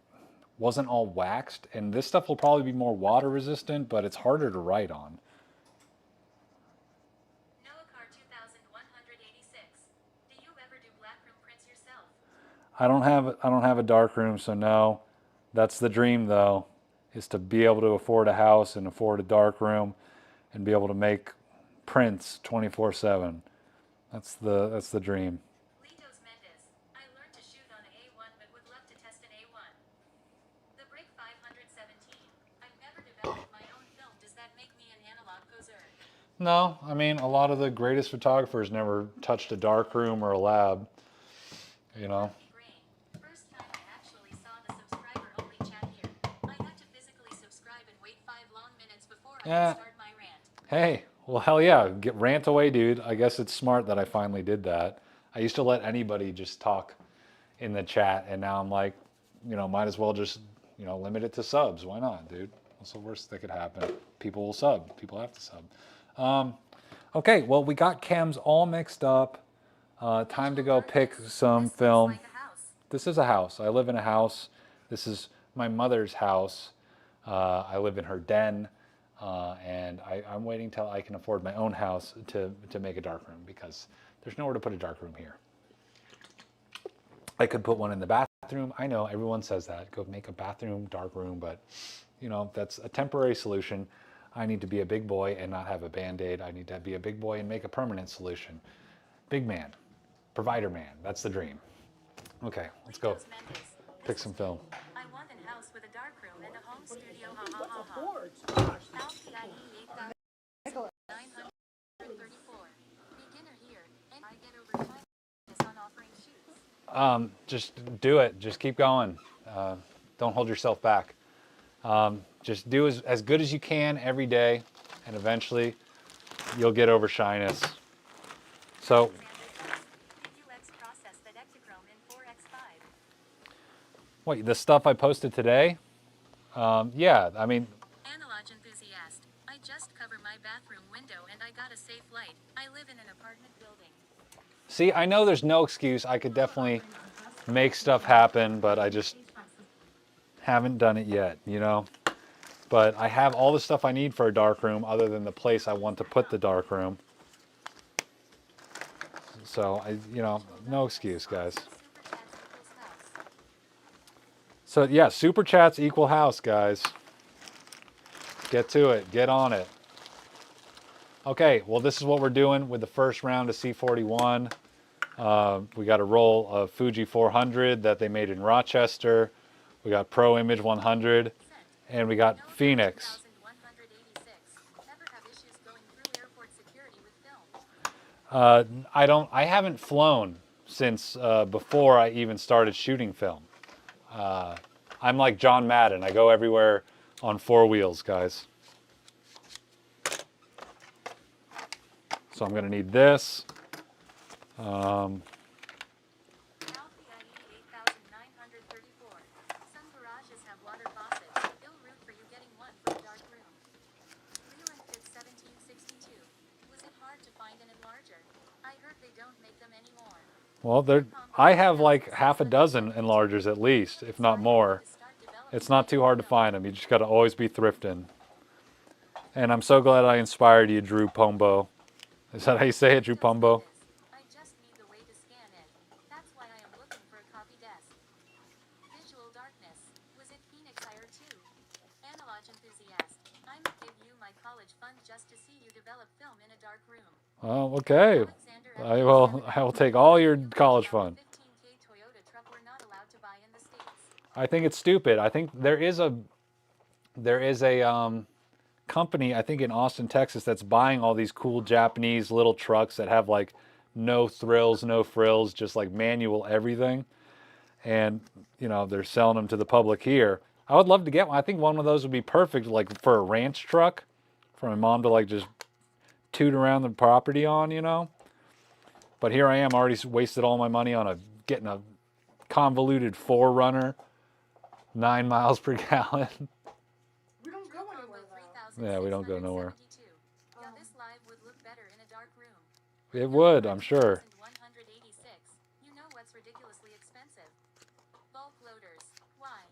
wasn't all waxed, and this stuff will probably be more water resistant, but it's harder to write on. black room prints yourself. I don't have a dark room, so no. That's the dream though, is to be able to afford a house and afford a dark room and be able to make prints 24/7. That's the dream. Litos Mendes. I learned to shoot on a A1 but would love to test an A1. The Brick 517. I've never developed my own film. Does that make me an analog poser? No, I mean a lot of the greatest photographers never touched a dark room or a lab, you know. Brain. First time I actually saw the subscriber only chat here. I had to physically subscribe and wait 5 long minutes before I Yeah. could start my rant. Hey, well, hell yeah, get rant away, dude. I guess it's smart that I finally did that. I used to let anybody just talk in the chat, and now I'm like, you know, might as well just, you know, limit it to subs. Why not, dude? What's the worst that could happen? People will sub. People have to sub. Okay, well, we got chems all mixed up. Time to go pick some film. Like a house. This is a house. I live in a house. This is my mother's house. I live in her den. And I'm waiting till I can afford my own house to make a dark room, because there's nowhere to put a dark room here. I could put one in the bathroom. I know everyone says that. Go make a bathroom, dark room, but you know, that's a temporary solution. I need to be a big boy and not have a band-aid. I need to be a big boy and make a permanent solution. Big man, provider man, that's the dream. Okay, let's go Litos Mendes. pick some film. I want a house with a dark room and a home studio. Ha ha ha ha. Boards. LPIE 8934. Beginner here, and I get over time on offering shoots. Just do it. Just keep going. Don't hold yourself back. Just do as good as you can every day, and eventually you'll get over shyness. So, Process that Exichrome in 4x5. wait, the stuff I posted today? Yeah, I mean, Analog enthusiast. I just cover my bathroom window and I got a safe light. I live in an apartment building. see, I know there's no excuse. I could definitely make stuff happen, but I just haven't done it yet, you know? But I have all the stuff I need for a dark room other than the place I want to put the dark room. So, you know, no excuse, guys. So, yeah, super chats equal house, guys. Get to it. Get on it. Okay, well, this is what we're doing with the first round of C41. We got a roll of Fuji 400 that they made in Rochester. We got Pro Image 100. And we got Phoenix. 186. Never have issues going through airport security with film. I haven't flown since before I even started shooting film. I'm like John Madden. I go everywhere on 4 wheels, guys. So I'm going to need this. LPIE 8934. Some garages have water faucets. Ill route for you getting one for a dark room. Leland Fit 1762. Was it hard to find an enlarger? I heard they don't make them anymore. Well, I have like half a dozen enlargers at least, if not more. It's not too hard to find them. You just got to always be thrifting. And I'm so glad I inspired you, Drew Pombo. Is that how you say it, Drew Pombo? I just need the way to scan it. That's why I am looking for a copy desk. Visual darkness. Was it Phoenix Hire 2? Analog enthusiast. I'm give you my college fund just to see you develop film in a dark room. Oh, okay. Alexander I will take all your college fund. 15K Toyota truck we're not allowed to buy in the States. I think it's stupid. I think there is a company, I think in Austin, Texas, that's buying all these cool Japanese little trucks that have like no thrills, no frills, just like manual everything. And, you know, they're selling them to the public here. I would love to get one. I think one of those would be perfect, like for a ranch truck, for my mom to like just toot around the property on, you know. But here I am, already wasted all my money on getting a convoluted 4Runner, 9 miles per gallon. We don't go anywhere though. Yeah, we don't go nowhere. Yeah, this live would look better in a dark room. It would, I'm sure. 186. You know what's ridiculously expensive? Bulk loaders. Why?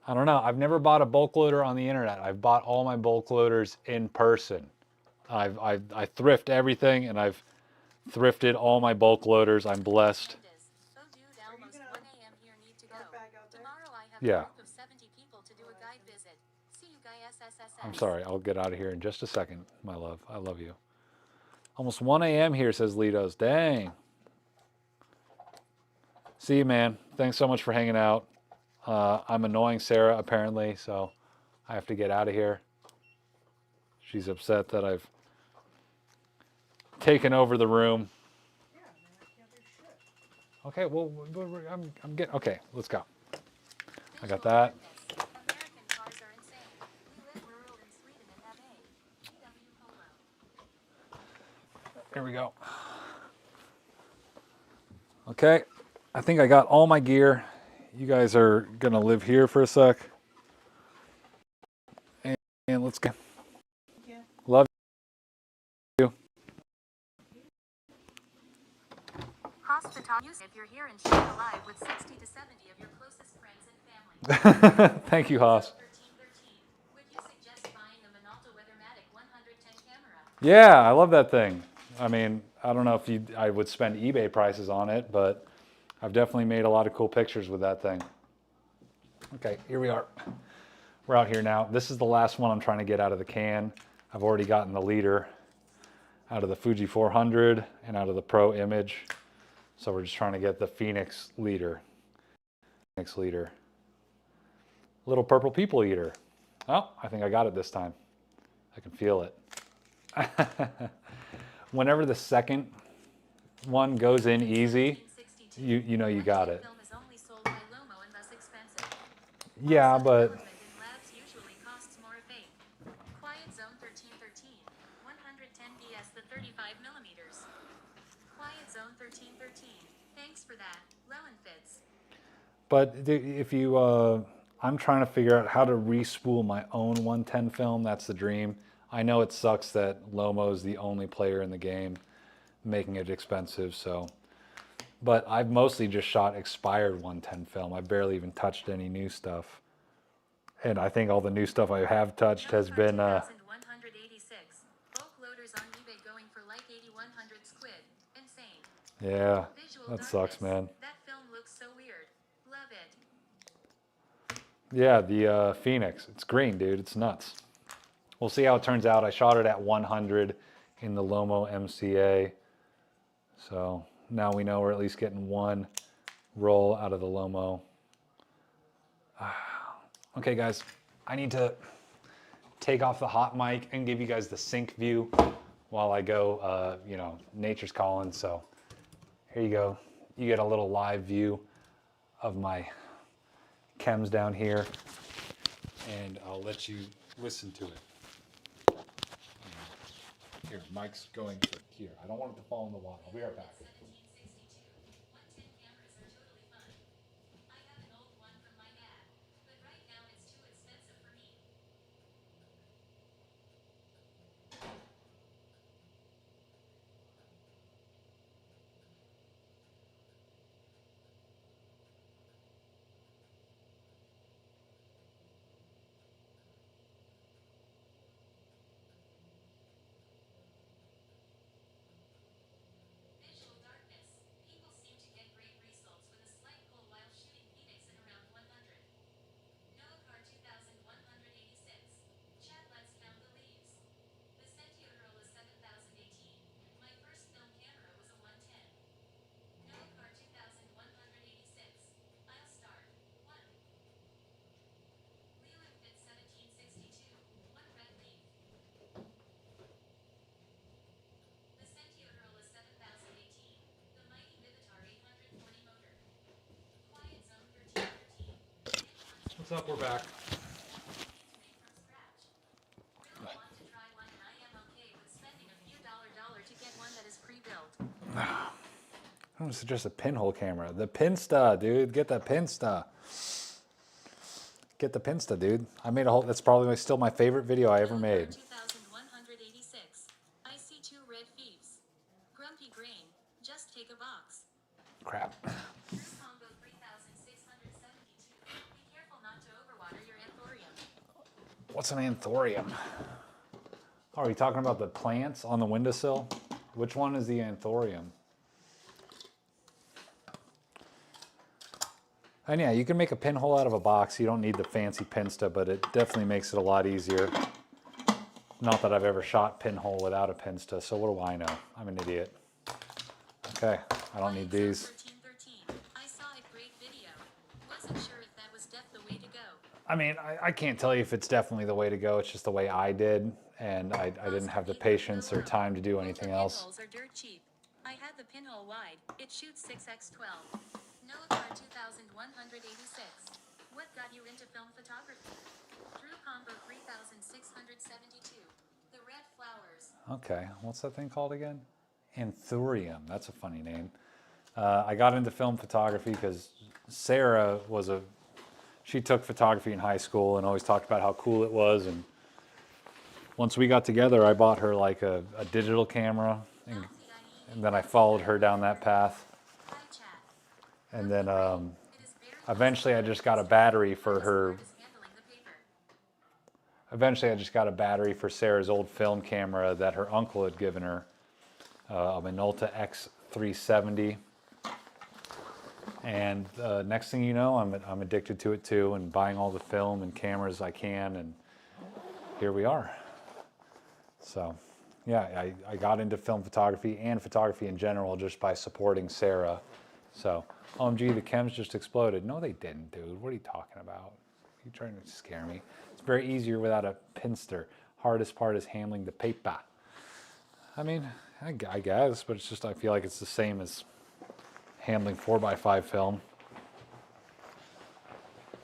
I don't know. I've never bought a bulk loader on the internet. I've bought all my bulk loaders in person. I thrift everything, and I've thrifted all my bulk loaders. I'm blessed. Yeah. group of 70 people to do a guide visit. See you guys. I'm sorry. I'll get out of here in just a second, my love. I love you. Almost 1 a.m. here, says Litos. Dang. See you, man. Thanks so much for hanging out. I'm annoying Sarah, apparently, so I have to get out of here. She's upset that I've taken over the room. Yeah, man, I can't do shit. Okay, well, I'm getting... Okay, let's go. I got Visual that. darkness. American cars are insane. We live rural in Sweden and have a VW Polo. Here we go. Okay, I think I got all my gear. You guys are gonna live here for a sec. And let's go. Yeah. Love you. Hospitality if you're here and sharing alive with 60 to 70 of your closest friends and family. Thank you, Haas. 1313. Would you suggest buying the Minolta Weathermatic 110 camera? Yeah, I love that thing. I mean, I don't know if I would spend eBay prices on it, but I've definitely made a lot of cool pictures with that thing. Okay, here we are. We're out here now. This is the last one I'm trying to get out of the can. I've already gotten the leader out of the Fuji 400 and out of the Pro Image. So we're just trying to get the Phoenix leader. Phoenix leader. Little purple people eater. Oh, I think I got it this time. I can feel it. Whenever the second one goes in easy, you know you got it. Film is only sold by Lomo and thus expensive. Yeah, but Development in labs usually costs more if fake. Quiet Zone 1313. 110 DS the 35 millimeters. Quiet Zone 1313. Thanks for that. Rowan fits. but if you, I'm trying to figure out how to re-spool my own 110 film. That's the dream. I know it sucks that Lomo's the only player in the game, making it expensive. So, but I've mostly just shot expired 110 film. I barely even touched any new stuff. And I think all the new stuff I have touched has been, 2186. Bulk loaders on eBay going for like 8100 squid. Insane. yeah, Visual that sucks, darkness. man. That film looks so weird. Love it. Yeah, the Phoenix. It's green, dude. It's nuts. We'll see how it turns out. I shot it at 100 in the Lomo MCA. So now we know we're at least getting one roll out of the Lomo. Okay, guys, I need to take off the hot mic and give you guys the sync view while I go, you know, nature's calling. So here you go. You get a little live view of my chems down here, and I'll let you listen to it. Here, Mike's going to here. I don't want it to fall in the water. I'll be right back. 1762. 110 cameras are totally fine. I have an old one from my dad, but right now it's too expensive for me. Visual darkness. People seem to get great results with a slight pull while shooting Phoenix at around 100. Noah Car 2186. Chat, let's count the leaves. Vicente Earl is 7018. My first film camera was a 110. Noah Car 2186. I'll start. 1. Leland Fit 1762. 1 red leaf. Vicente Earl is 7018. The mighty Vivitar 820 motor. Quiet Zone 1313. What's up? We're back. Made from scratch. Really want to try one and I am okay with spending a few dollar to get one that is pre-built. I'm gonna suggest a pinhole camera. The Pinsta, dude. Get the Pinsta. Get the Pinsta, dude. I made a whole. That's probably still my favorite video I ever made. 2186. I see 2 red thieves. Grumpy Grain. Just take a box. Crap. True Combo 3672. Be careful not to overwater your anthurium. What's an anthurium? Are we talking about the plants on the windowsill? Which one is the anthurium? And yeah, you can make a pinhole out of a box. You don't need the fancy Pinsta, but it definitely makes it a lot easier. Not that I've ever shot pinhole without a Pinsta, so what do I know? I'm an idiot. Okay, I don't need these. 1313. I saw a great video. Wasn't sure if that was the way to go. I mean, I can't tell you if it's definitely the way to go. It's just the way I did, and I didn't have the patience or time to do anything else. Pinholes are dirt cheap. I had the pinhole wide. It shoots 6x12. Noah 2186. What got you into film photography? Drew Combo 3672. The Red Flowers. Okay, what's that thing called again? Anthurium. That's a funny name. I got into film photography because Sarah she took photography in high school and always talked about how cool it was. And once we got together, I bought her like a digital camera, and then I followed her down that path. Hi chat. And then It is very eventually I just got a battery for her. is handling the paper. Eventually I just got a battery for Sarah's old film camera that her uncle had given her, a Minolta X370. And next thing you know, I'm addicted to it too, and buying all the film and cameras I can, and here we are. So yeah, I got into film photography and photography in general just by supporting Sarah. So, OMG, the chems just exploded. No, they didn't, dude. What are you talking about? Are you trying to scare me? It's very easier without a pinster. Hardest part is handling the paper. I mean, I guess, but it's just, I feel like it's the same as handling 4x5 film.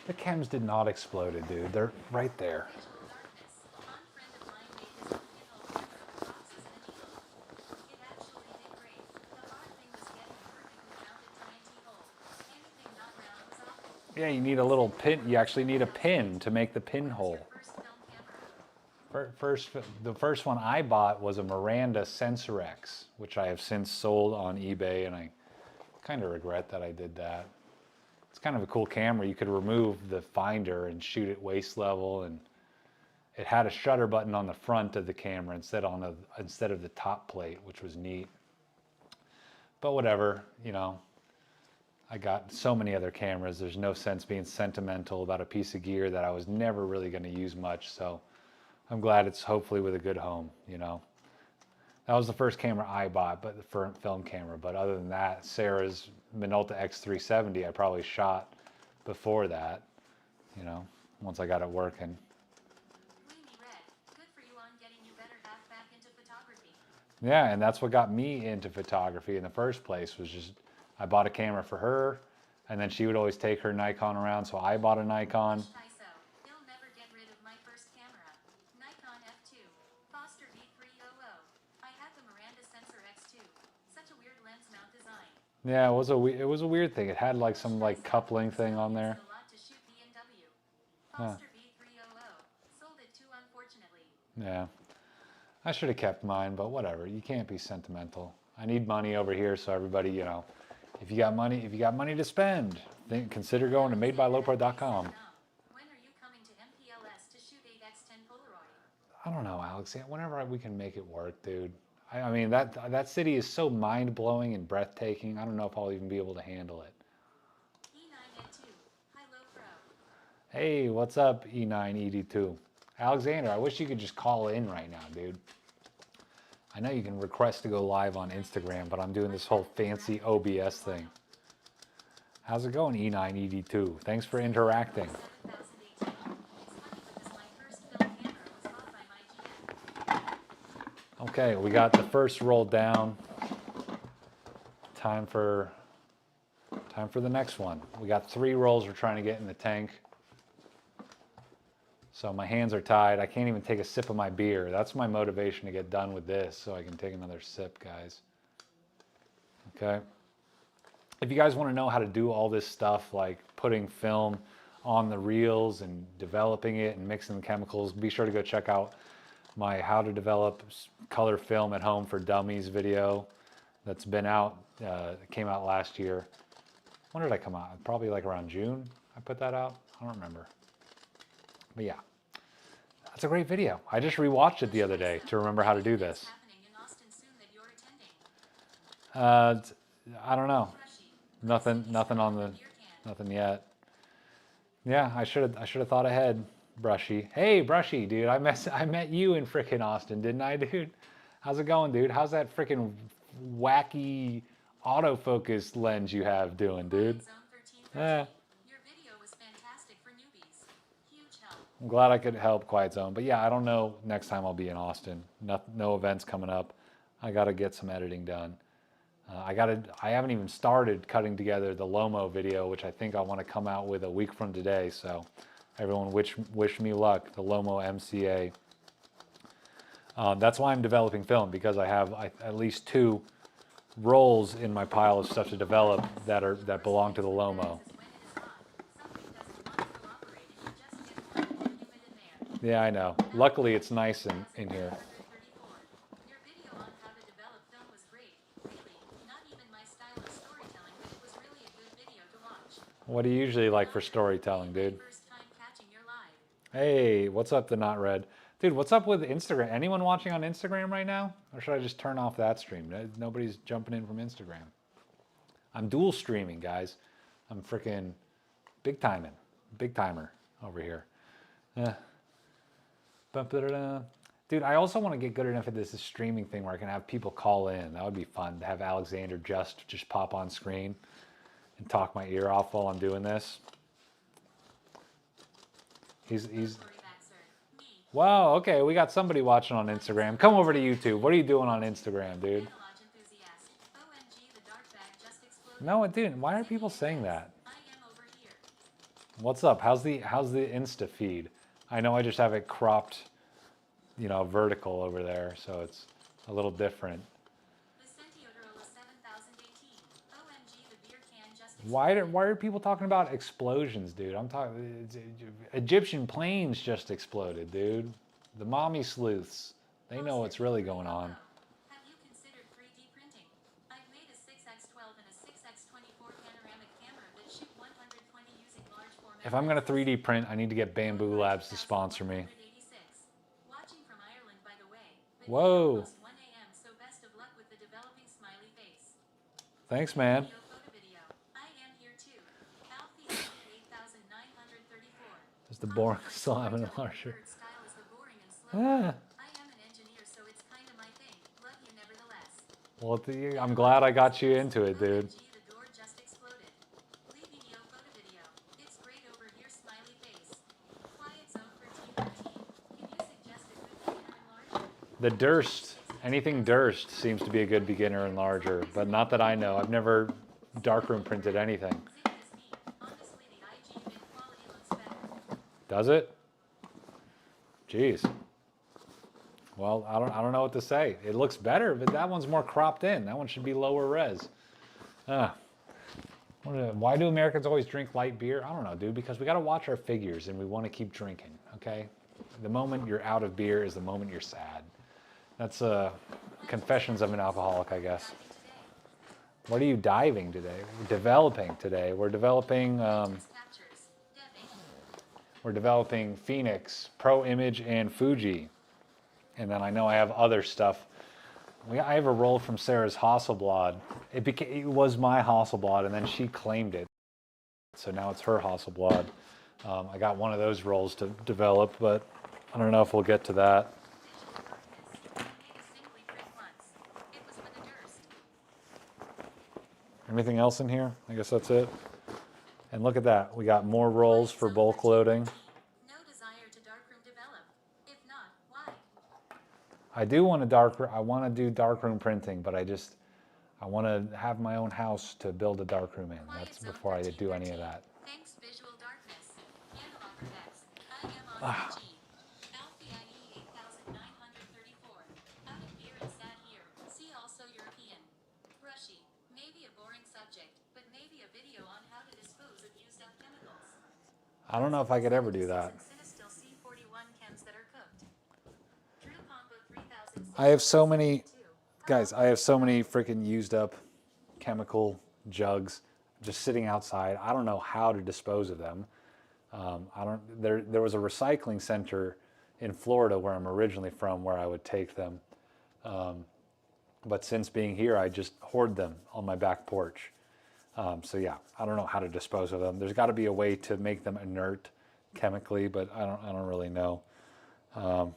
The chems did not explode, dude. They're right there. Visual darkness. A friend of mine made his own pinhole camera with boxes and a needle. It actually did great. The hard thing was getting a perfectly rounded TNT hole. Anything not round was awful. Yeah, you need a little pin. You actually need a pin to make the pinhole. First film camera. The first one I bought was a Miranda Sensor X, which I have since sold on eBay, and I kind of regret that I did that. It's kind of a cool camera. You could remove the finder and shoot at waist level, and it had a shutter button on the front of the camera instead of the top plate, which was neat. But whatever, you know, I got so many other cameras. There's no sense being sentimental about a piece of gear that I was never really going to use much. So I'm glad it's hopefully with a good home, you know. That was the first camera I bought, but for film camera. But other than that, Sarah's Minolta X370 I probably shot before that, you know, once I got it working. Weenie Red. Good for you on getting you better half back into photography. Yeah, and that's what got me into photography in the first place, was just I bought a camera for her, and then she would always take her Nikon around, so I bought a Nikon. Tyso. He'll never get rid of my first camera. Nikon F2. Foster V300. I had the Miranda Sensor X2. Such a weird lens mount design. Yeah, it was a weird thing. It had like some like coupling thing on there. A lot to shoot B&W. Foster V300. Sold it too, unfortunately. Yeah. I should have kept mine, but whatever. You can't be sentimental. I need money over here, so everybody, you know, if you got money to spend, consider going to madebylopar.com. When are you coming to MPLS to shoot 8x10 Polaroid? I don't know, Alex. Whenever we can make it work, dude. I mean, that city is so mind-blowing and breathtaking. I don't know if I'll even be able to handle it. E9N2. Hi, Low Pro. Hey, what's up, E9ED2? Alexander, I wish you could just call in right now, dude. I know you can request to go live on Instagram, but I'm doing this whole fancy OBS thing. How's it going, E9ED2? Thanks for interacting. 7018. It's funny because my first film camera was bought by my GM. Okay, we got the first roll down. Time for the next one. We got 3 rolls we're trying to get in the tank. So my hands are tied. I can't even take a sip of my beer. That's my motivation to get done with this, so I can take another sip, guys. Okay. If you guys want to know how to do all this stuff, like putting film on the reels and developing it and mixing the chemicals, be sure to go check out my How to Develop Color Film at Home for Dummies video that's been out. It came out last year. When did I come out? Probably like around June I put that out. I don't remember. But yeah, that's a great video. I just rewatched it the other day to remember how to do this. Happening in Austin soon that you're attending. I don't know. Nothing Nothing yet. Yeah, I should have thought ahead, Brushy. Hey, Brushy, dude, I met you in frickin' Austin, didn't I, dude? How's it going, dude? How's that frickin' wacky autofocus lens you have doing, dude? Zone 1313. Eh, Your video was fantastic for newbies. Huge help. I'm glad I could help Quiet Zone, but yeah, I don't know next time I'll be in Austin. No events coming up. I got to get some editing done. I haven't even started cutting together the Lomo video, which I think I want to come out with a week from today. So everyone wish me luck, the Lomo MCA. That's why I'm developing film, because I have at least 2 rolls in my pile of stuff to develop that belong to the Lomo. Yeah, I know. Luckily, it's nice in here. Your video on how to develop film was great. Really, not even my style of storytelling, but it was really a good video to watch. What do you usually like for storytelling, dude? First time catching your live. Hey, what's up, the Not Red? Dude, what's up with Instagram? Anyone watching on Instagram right now? Or should I just turn off that stream? Nobody's jumping in from Instagram. I'm dual streaming, guys. I'm freaking big timer over here. Dude, I also want to get good enough at this streaming thing where I can have people call in. That would be fun to have Alexander just pop on screen and talk my ear off while I'm doing this. He's wow, okay, we got somebody watching on Instagram. Come over to YouTube. What are you doing on Instagram, dude? No, it didn't. Why are people saying that? What's up? How's the Insta feed? I know I just have it cropped, vertical over there, so it's a little different. Why are people talking about explosions, dude? I'm talking Egyptian planes just exploded, dude. The mommy sleuths, they know what's really going on. Have you considered 3D printing? I've made a 6x12 and a 6x24 panoramic camera that shoot 120 using large format. If I'm gonna 3D print, I need to get Bamboo Labs to sponsor me. Watching from Ireland, by the way. Whoa. 1 a.m. So best of luck with the developing smiley face. Thanks, man. Does the boring still have an larger? Ah. I am an engineer, so it's kind of my thing. Love you nevertheless. Well, I'm glad I got you into it, dude. OMG, the door just exploded. Leaving Neo photo video. It's great over here, smiley face. Quiet Zone 1313. Can you suggest a good beginner enlarger? The Durst, anything Durst seems to be a good beginner enlarger, but not that I know. I've never darkroom printed anything. Honestly, the IG bit quality looks better. Does it? Jeez. Well, I don't know what to say. It looks better, but that one's more cropped in. That one should be lower res. Why do Americans always drink light beer? I don't know, dude, because we got to watch our figures and we want to keep drinking, okay? The moment you're out of beer is the moment you're sad. That's confessions of an alcoholic, I guess. What are you diving today? We're developing today. We're developing Phoenix, Pro Image, and Fuji. And then I know I have other stuff. I have a roll from Sarah's Hasselblad. It was my Hasselblad, and then she claimed it. So now it's her Hasselblad. I got one of those rolls to develop, but I don't know if we'll get to that. Anything else in here? I guess that's it. And look at that. We got more rolls for bulk loading. No desire to darkroom develop. If not, why? I want to do darkroom printing, but I want to have my own house to build a darkroom in. That's before I do any of that. Thanks, visual darkness. Analog effects. I am on IG. Alfie IE 8934. Out of beer and sat here. See also European. Rushy. Maybe a boring subject, but maybe a video on how to dispose of used up chemicals. I don't know if I could ever do that. Cinestill C41 chems that are cooked. Drew Pombo 3000. I have so many, guys, I have so many freaking used up chemical jugs just sitting outside. I don't know how to dispose of them. There was a recycling center in Florida where I'm originally from where I would take them. But since being here, I just hoard them on my back porch. So yeah, I don't know how to dispose of them. There's got to be a way to make them inert chemically, but I don't really know. And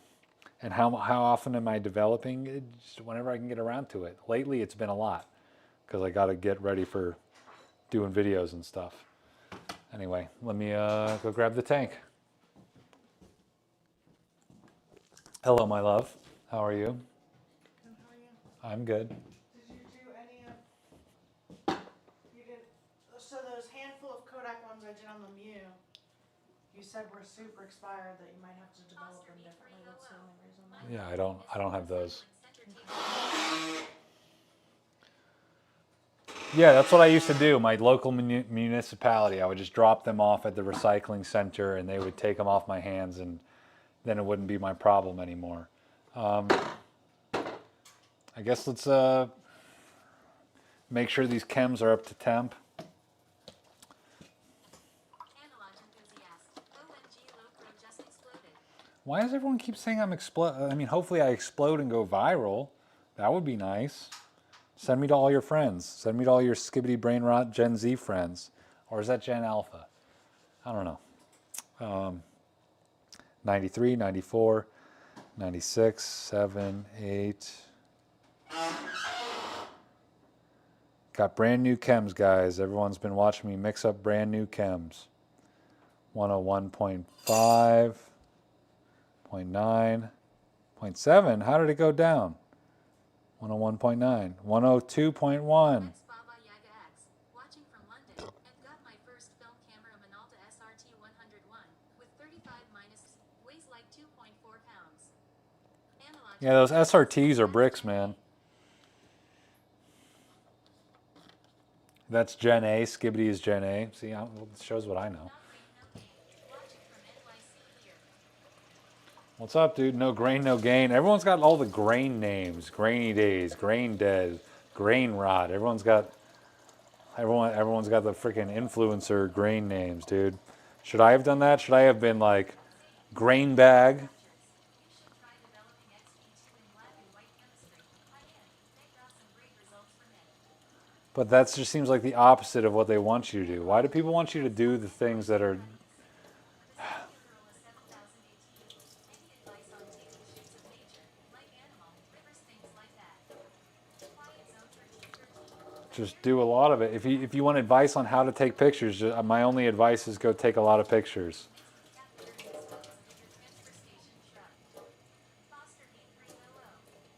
how often am I developing? Just whenever I can get around to it. Lately, it's been a lot because I got to get ready for doing videos and stuff. Anyway, let me go grab the tank. Hello, my love. How are you? And how are you? I'm good. Did you do any of? You did. So those handful of Kodak ones I did on the Mew, you said were super expired that you might have to develop them differently. That's the only reason why. Yeah, I don't have those. Yeah, that's what I used to do. My local municipality, I would just drop them off at the recycling center, and they would take them off my hands, and then it wouldn't be my problem anymore. I guess let's make sure these chems are up to temp. Why does everyone keep saying I'm explode? I mean, hopefully I explode and go viral. That would be nice. Send me to all your friends. Send me to all your skibbity brain rot Gen Z friends. Or is that Gen Alpha? I don't know. 93, 94, 96, 7, 8. Got brand new chems, guys. Everyone's been watching me mix up brand new chems. 101.5, 0.9, 0.7. How did it go down? 101.9, 102.1. Watching from London and got my first film camera Minolta SRT 101 with 35 minus weighs like 2.4 pounds. Analog Yeah, those SRTs are bricks, man. That's Gen A. Skibbity is Gen A. See, it shows what I know. watching from NYC here. What's up, dude? No grain, no gain. Everyone's got all the grain names. Grainy days, grain dead, grain rot. Everyone's got the freaking influencer grain names, dude. Should I have done that? Should I have been like grain bag? You should try developing XP2 in black and white chemistry. High-end. They got some great results from it. But that just seems like the opposite of what they want you to do. Why do people want you to do the things that are... Funeral is 7018. Any advice on taking shoots of nature, like animal, rivers, things like that? Quiet zone 1313. Just do a lot of it. If you want advice on how to take pictures, my only advice is go take a lot of pictures. Foster Heat 300.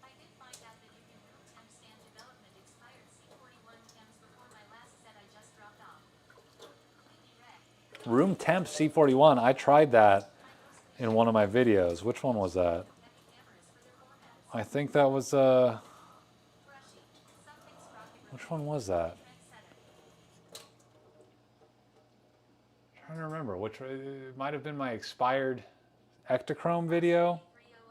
I did find out that you can room temp stand development expired C41 chems before my last set I just dropped off. Completely wrecked. Room temp C41. I tried that in one of my videos. Which one was that? Heavy cameras for their formats. I think that was Brushy. Something sprocket which one was that? trendsetter. I'm trying to remember. Which it might have been my expired Ektachrome video. 300.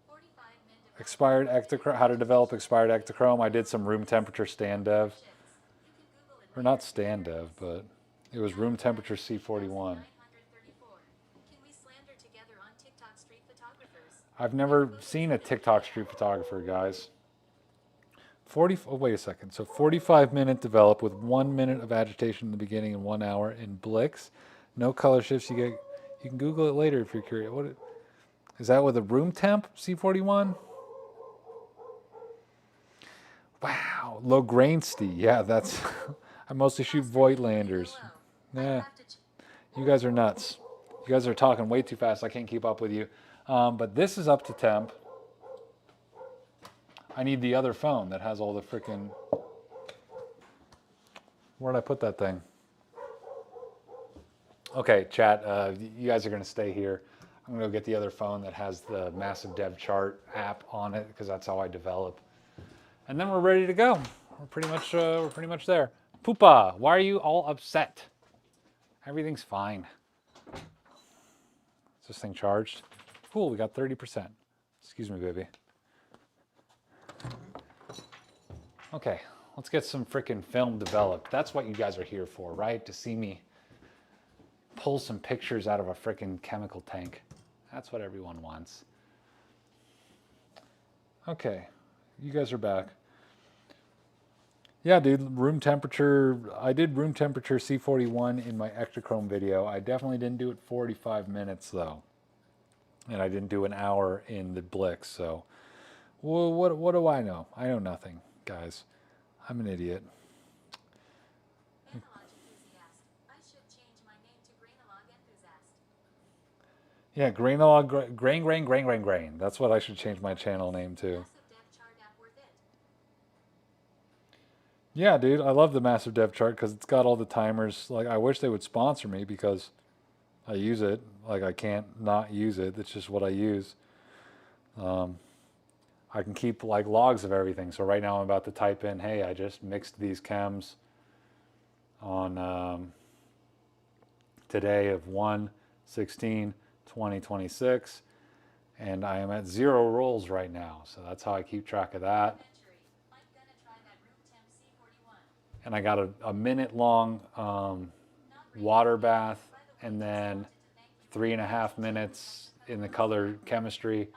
45 min development Expired Ektachrome. How to develop expired Ektachrome. I did some room temperature stand dev, chips. You can Google it or not stand dev, but it was room temperature C41. 934. Can we slander together on TikTok street photographers? I've never seen a TikTok street photographer, guys. 40. Oh, wait a second. So 45-minute develop with 1 minute of agitation in the beginning and 1 hour in Blix. No color shifts. You can Google it later if you're curious. Is that with a room temp C41? Wow, low grain stee. Yeah, that's. I mostly shoot Voigtlanders. Yeah, you guys are nuts. You guys are talking way too fast. I can't keep up with you. But this is up to temp. I need the other phone that has all the freaking. Where'd I put that thing? Okay, chat. You guys are gonna stay here. I'm gonna go get the other phone that has the massive dev chart app on it because that's how I develop. And then we're ready to go. We're pretty much there. Poopa, why are you all upset? Everything's fine. Is this thing charged? Cool, we got 30%. Excuse me, baby. Okay, let's get some freaking film developed. That's what you guys are here for, right? To see me pull some pictures out of a freaking chemical tank. That's what everyone wants. Okay, you guys are back. Yeah, dude, room temperature. I did room temperature C41 in my Ektachrome video. I definitely didn't do it 45 minutes though. And I didn't do an hour in the Blix, so well, what do I know? I know nothing, guys. I'm an idiot. Analog enthusiast. I should change my name to Grainolog enthusiast. Yeah, grain. That's what I should change my channel name to. Massive dev chart app worth it. Yeah, dude, I love the massive dev chart because it's got all the timers. Like, I wish they would sponsor me because I use it. Like, I can't not use it. It's just what I use. I can keep like logs of everything. So right now I'm about to type in, hey, I just mixed these chems on today of 1/16/2026, and I am at 0 rolls right now. So that's how I keep track of that. Century. I'm gonna try that room temp C41. And I got a minute long Not really. water bath, By the way, and just then wanted to thank you for 3.5 minutes in the color chemistry, I've got a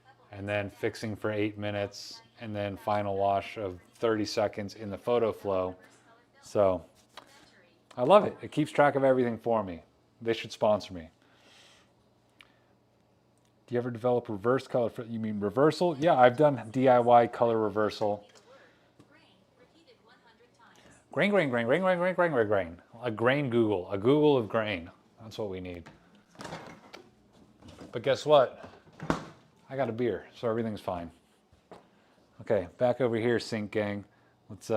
couple and then fixing for 8 minutes, and then final wash of 30 seconds in the photo flow. So Century. I love it. It keeps track of everything for me. They should sponsor me. Do you ever develop reverse color? You mean reversal? Yeah, I've done DIY color reversal. The word grain repeated 100 times. Grain. A grain Google. A Google of grain. That's what we need. But guess what? I got a beer, so everything's fine. Okay, back over here, Sync Gang. Let's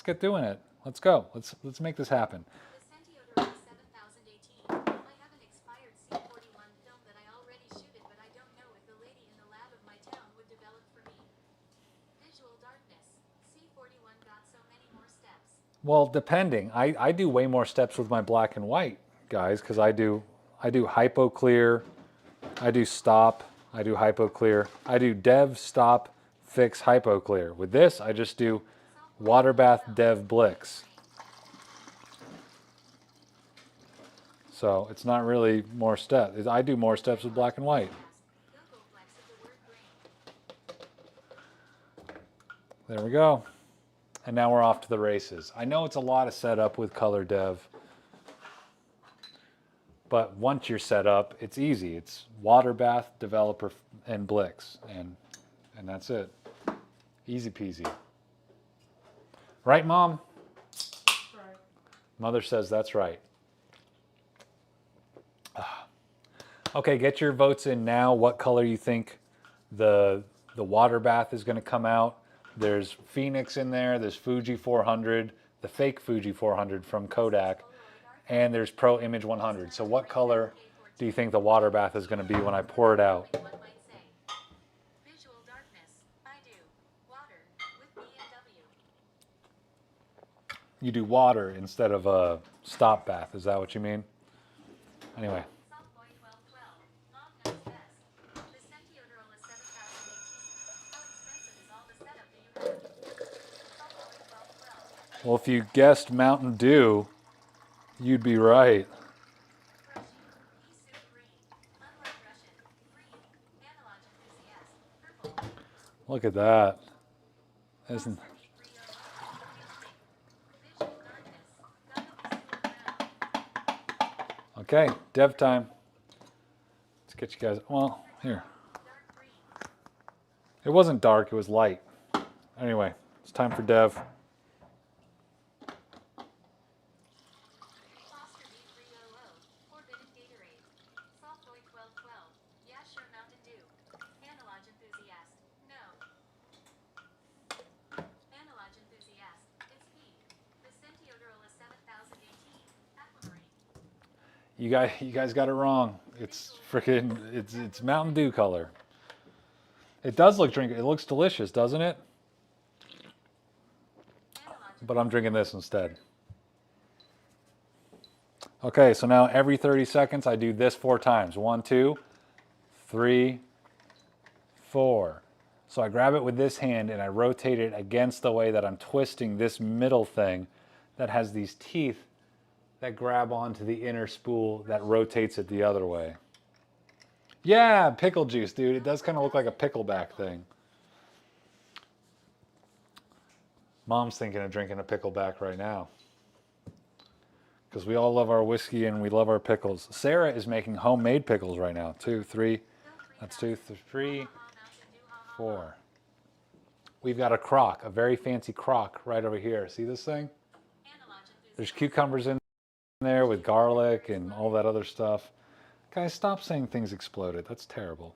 get doing it. Let's go. Let's make this happen. The Centioder 7018. I have an expired C41 film that I already shooted, but I don't know if the lady in the lab of my town would develop for me. Visual darkness. C41 got so many more steps. Well, depending. I do way more steps with my black and white, guys, because I do hypo clear, I do stop, I do hypo clear, I do dev, stop, fix, hypo clear. With this, I just do water bath, dev, blix. So it's not really more steps. I do more steps with black and white. Go flex of the word grain. There we go. And now we're off to the races. I know it's a lot of setup with color dev, but once you're set up, it's easy. It's water bath, developer, and blix, and that's it. Easy peasy. Right, Mom? Right. Mother says that's right. Okay, get your votes in now. What color you think the water bath is going to come out? There's Phoenix in there. There's Fuji 400, the fake Fuji 400 from Kodak, and there's Pro Image 100. So what color do you think the water bath is going to be when I pour it out? One might say. Visual darkness. I do. Water with BMW. You do water instead of a stop bath. Is that what you mean? Anyway. Softboy 1212. Mom knows best. The Centioder is 7018. How expensive is all the setup that you have? Softboy 1212. Well, if you guessed Mountain Dew, you'd be right. Crushing. Pea soup green. Unlike Russian. Green. Analog enthusiast. Purple. Look at that. Isn't Visual darkness. Gotta be still around. okay? Dev time. Let's get you guys. Well, here. Dark green. It wasn't dark. It was light. Anyway, it's time for dev. Foster B300. Forbidden Gatorade. Softboy 1212. Yeah, sure, Mountain Dew. Analog enthusiast. No. Analog enthusiast. It's me. The Centioder is 7018. Aquamarine. You guys got it wrong. It's freaking. It's Mountain Dew color. It does look drink. It looks delicious, doesn't it? Analog But I'm drinking this instead. Okay, so now every 30 seconds I do this 4 times. 1, 2, 3, 4. So I grab it with this hand and I rotate it against the way that I'm twisting this middle thing that has these teeth that grab onto the inner spool that rotates it the other way. Yeah, pickle juice, dude. It does kind of look like a pickleback thing. Mom's thinking of drinking a pickleback right now. Because we all love our whiskey and we love our pickles. Sarah is making homemade pickles right now. 2, 3. That's 2, 3, 4. We've got a crock, a very fancy crock right over here. See this thing? There's cucumbers in there with garlic and all that other stuff. Guys, stop saying things exploded. That's terrible.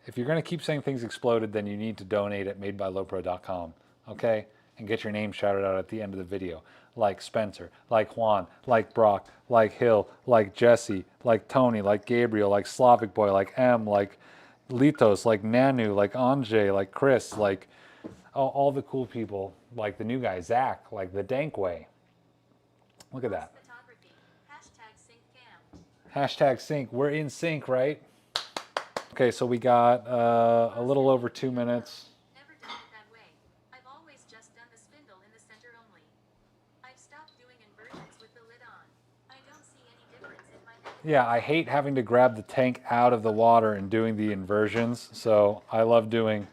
If you're going to keep saying things exploded, then you need to donate at madebylowpro.com, okay? And get your name shouted out at the end of the video. Like Spencer, like Juan, like Brock, like Hill, like Jesse, like Tony, like Gabriel, like Slavic Boy, like M, like Litos, like Nanu, like Anjay, like Chris, like all the cool people, like the new guy, Zach, like the Dank Way. Look at that. Hashtag sync. We're in sync, right? Okay, so we got a little over 2 minutes. Never done it that way. I've always just done the spindle in the center only. I've stopped doing inversions with the lid on. I don't see any difference in my method. Yeah, I hate having to grab the tank out of the water and doing the inversions, so I love doing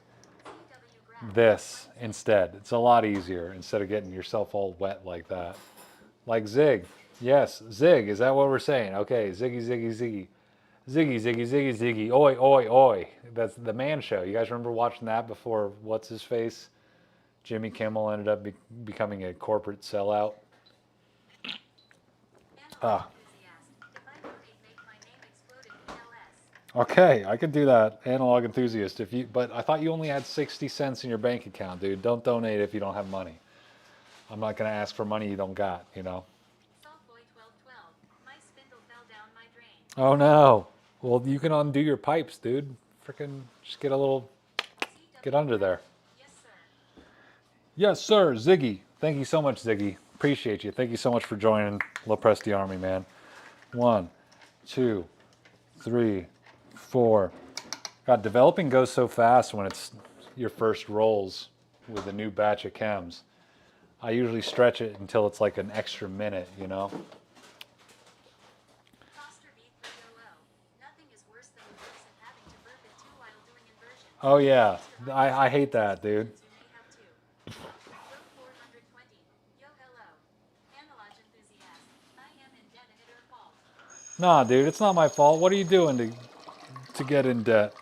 this instead. It's a lot easier instead of getting yourself all wet like that. Like Zig. Yes, Zig, is that what we're saying? Okay, Ziggy, Ziggy, Ziggy. Ziggy, Ziggy, Ziggy, Ziggy. Oi, oi, oi. That's the Man Show. You guys remember watching that before what's-his-face? Jimmy Kimmel ended up becoming a corporate sellout. Okay, I could do that. Analog enthusiast. But I thought you only had 60 cents in your bank account, dude. Don't donate if you don't have money. I'm not going to ask for money you don't got, you know. Oh no. Well, you can undo your pipes, dude. Frickin' just get under there. Yes, sir, Ziggy. Thank you so much, Ziggy. Appreciate you. Thank you so much for joining Lopresti Army, man. 1, 2, 3, 4. God, developing goes so fast when it's your first rolls with a new batch of chems. I usually stretch it until it's like an extra minute, you know? Oh yeah, I hate that, dude. Nah, dude, it's not my fault. What are you doing to get in debt?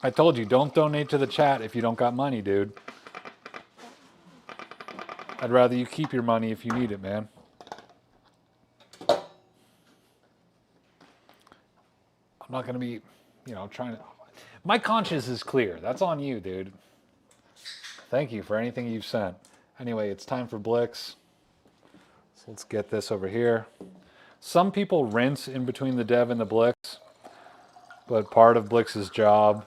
I told you, don't donate to the chat if you don't got money, dude. I'd rather you keep your money if you need it, man. I'm not going to be, you know, trying to... My conscience is clear. That's on you, dude. Thank you for anything you've sent. Anyway, it's time for Blix. So let's get this over here. Some people rinse in between the dev and the Blix, but part of Blix's job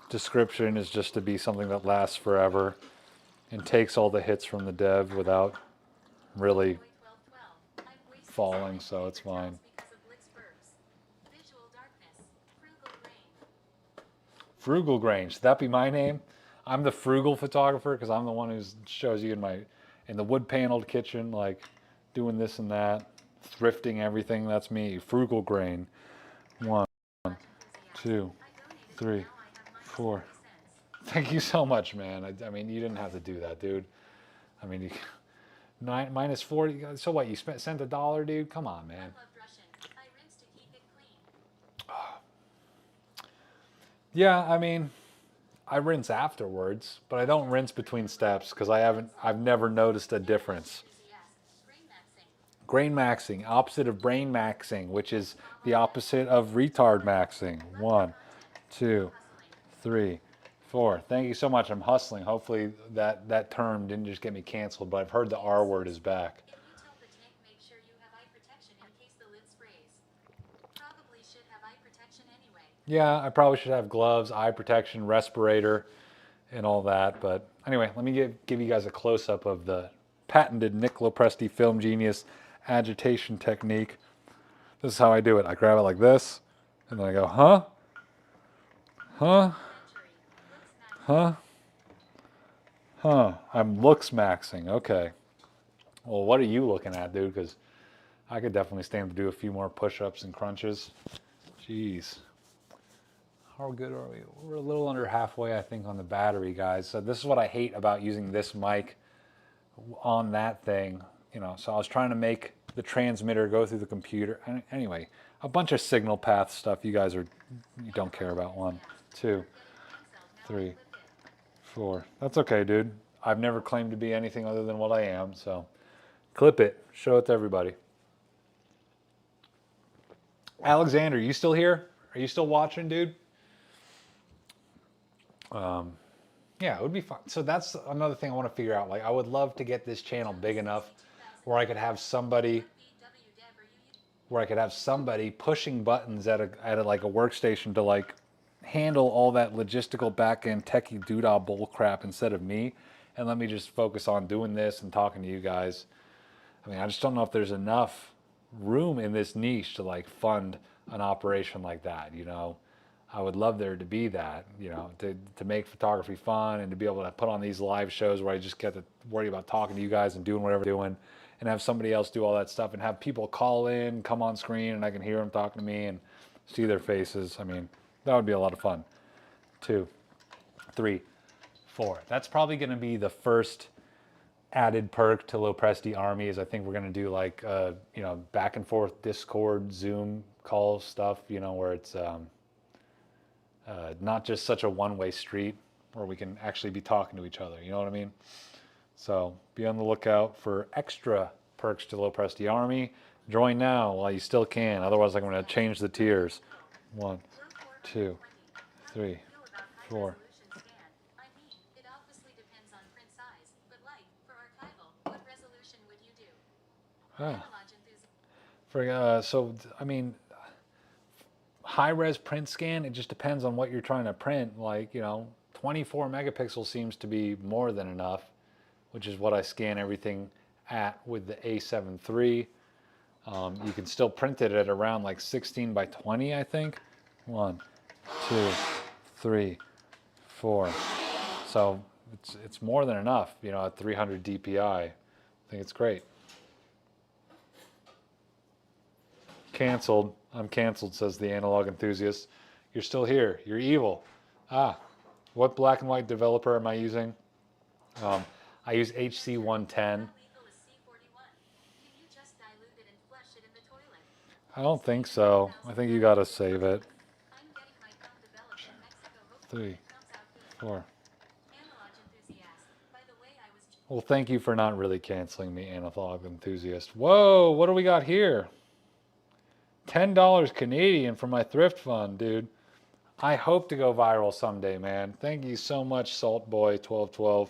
description is just to be something that lasts forever and takes all the hits from the dev without really falling, so it's fine. Frugal Grain, should that be my name? I'm the frugal photographer because I'm the one who shows you in the wood paneled kitchen, like doing this and that, thrifting everything. That's me. Frugal Grain. 1, 2, 3, 4. Thank you so much, man. I mean, you didn't have to do that, dude. I mean, minus 40. So what? You sent $1, dude? Come on, man. Yeah, I mean, I rinse afterwards, but I don't rinse between steps because I've never noticed a difference. Grain maxing, opposite of brain maxing, which is the opposite of retard maxing. 1, 2, 3, 4. Thank you so much. I'm hustling. Hopefully that term didn't just get me canceled, but I've heard the R word is back. Yeah, I probably should have gloves, eye protection, respirator, and all that. But anyway, let me give you guys a close-up of the patented Nick Lopresti Film Genius agitation technique. This is how I do it. I grab it like this, and then I go, huh? Huh? Huh? Huh. I'm looks maxing. Okay. Well, what are you looking at, dude? Because I could definitely stand to do a few more push-ups and crunches. Jeez. How good are we? We're a little under halfway, I think, on the battery, guys. So this is what I hate about using this mic on that thing, you know, so I was trying to make the transmitter go through the computer. Anyway, a bunch of signal path stuff you don't care about. 1, 2, 3, 4. That's okay, dude. I've never claimed to be anything other than what I am, so clip it, show it to everybody. Alexander, you still here? Are you still watching, dude? Yeah, it would be fun. So that's another thing I want to figure out. Like, I would love to get this channel big enough where I could have somebody pushing buttons at a like a workstation to like handle all that logistical back-end techie doodah bull crap instead of me, and let me just focus on doing this and talking to you guys. I mean, I just don't know if there's enough room in this niche to like fund an operation like that, you know. I would love there to be that, you know, to make photography fun and to be able to put on these live shows where I just get to worry about talking to you guys and doing whatever I'm doing, and have somebody else do all that stuff and have people call in, come on screen, and I can hear them talking to me and see their faces. I mean, that would be a lot of fun. 2, 3, 4. That's probably going to be the first added perk to Lopresti Army. Is I think we're going to do like, you know, back and forth Discord, Zoom call stuff, you know, where it's not just such a one-way street where we can actually be talking to each other. You know what I mean? So be on the lookout for extra perks to Lopresti Army. Join now while you still can. Otherwise, I'm going to change the tiers. 1, 2, 3, 4. It obviously depends on print size, but like, for archival, what resolution would you do? So, I mean, high-res print scan, it just depends on what you're trying to print. Like, you know, 24 megapixels seems to be more than enough, which is what I scan everything at with the A7 III. You can still print it at around like 16 by 20, I think. 1, 2, 3, 4. So it's more than enough, you know, at 300 DPI. I think it's great. Canceled. I'm canceled, says the analog enthusiast. You're still here. You're evil. What black and white developer am I using? I use HC110. I don't think so. I think you gotta save it. 3, 4. Well, thank you for not really canceling me, analog enthusiast. Whoa, what do we got here? $10 Canadian for my thrift fund, dude. I hope to go viral someday, man. Thank you so much, Saltboy1212.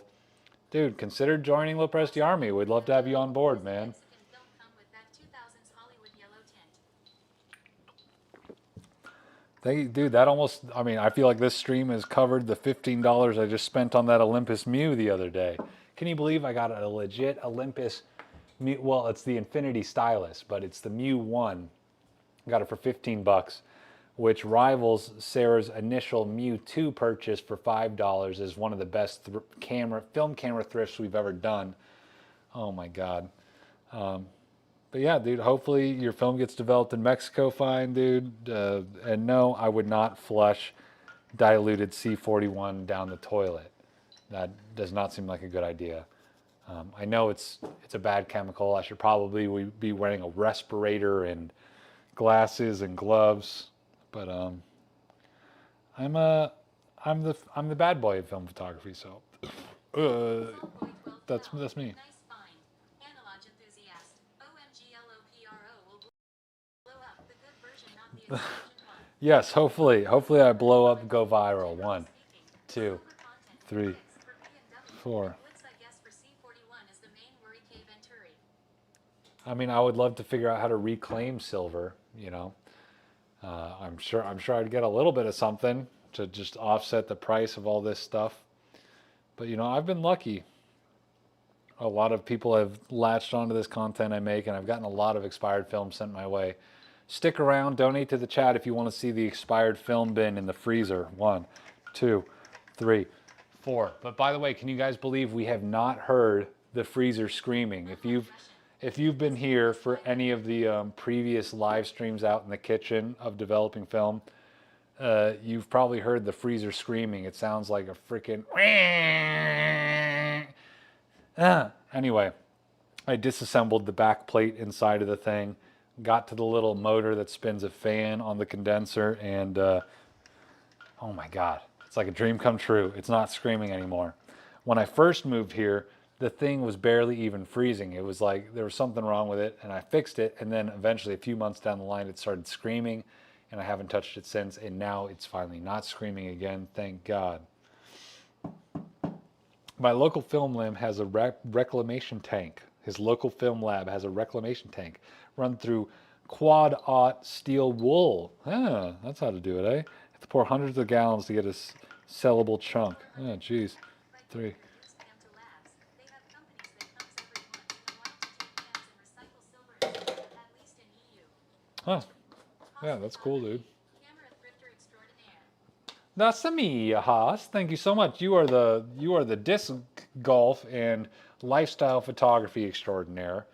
Dude, consider joining Lopresti Army. We'd love to have you on board, man. Thank you, dude. That almost, I mean, I feel like this stream has covered the $15 I just spent on that Olympus Mew the other day. Can you believe I got a legit Olympus Mew? Well, it's the Infinity Stylus, but it's the Mew 1. Got it for 15 bucks, which rivals Sarah's initial Mew 2 purchase for $5 as one of the best film camera thrifts we've ever done. Oh my God. But yeah, dude, hopefully your film gets developed in Mexico fine, dude. And no, I would not flush diluted C41 down the toilet. That does not seem like a good idea. I know it's a bad chemical. I should probably be wearing a respirator and glasses and gloves, but I'm the bad boy of film photography, so that's me. Yes, hopefully I blow up and go viral. 1, 2, 3, 4. I mean, I would love to figure out how to reclaim silver, you know. I'm sure I'd get a little bit of something to just offset the price of all this stuff. But, you know, I've been lucky. A lot of people have latched onto this content I make, and I've gotten a lot of expired film sent my way. Stick around, donate to the chat if you want to see the expired film bin in the freezer. 1, 2, 3, 4. But by the way, can you guys believe we have not heard the freezer screaming? If you've been here for any of the previous live streams out in the kitchen of developing film, you've probably heard the freezer screaming. It sounds like a freaking Anyway, I disassembled the back plate inside of the thing, got to the little motor that spins a fan on the condenser, and oh my God, it's like a dream come true. It's not screaming anymore. When I first moved here, the thing was barely even freezing. It was like there was something wrong with it, and I fixed it, and then eventually a few months down the line it started screaming, and I haven't touched it since, and now it's finally not screaming again, thank God. My local film lab has a reclamation tank. His local film lab has a reclamation tank run through quad-aught steel wool. Ah, that's how to do it, eh? Have to pour hundreds of gallons to get a sellable chunk. Oh, geez. 3. Huh. Yeah, that's cool, dude. That's me, Haas. Thank you so much. You are the disc golf and lifestyle photography extraordinaire.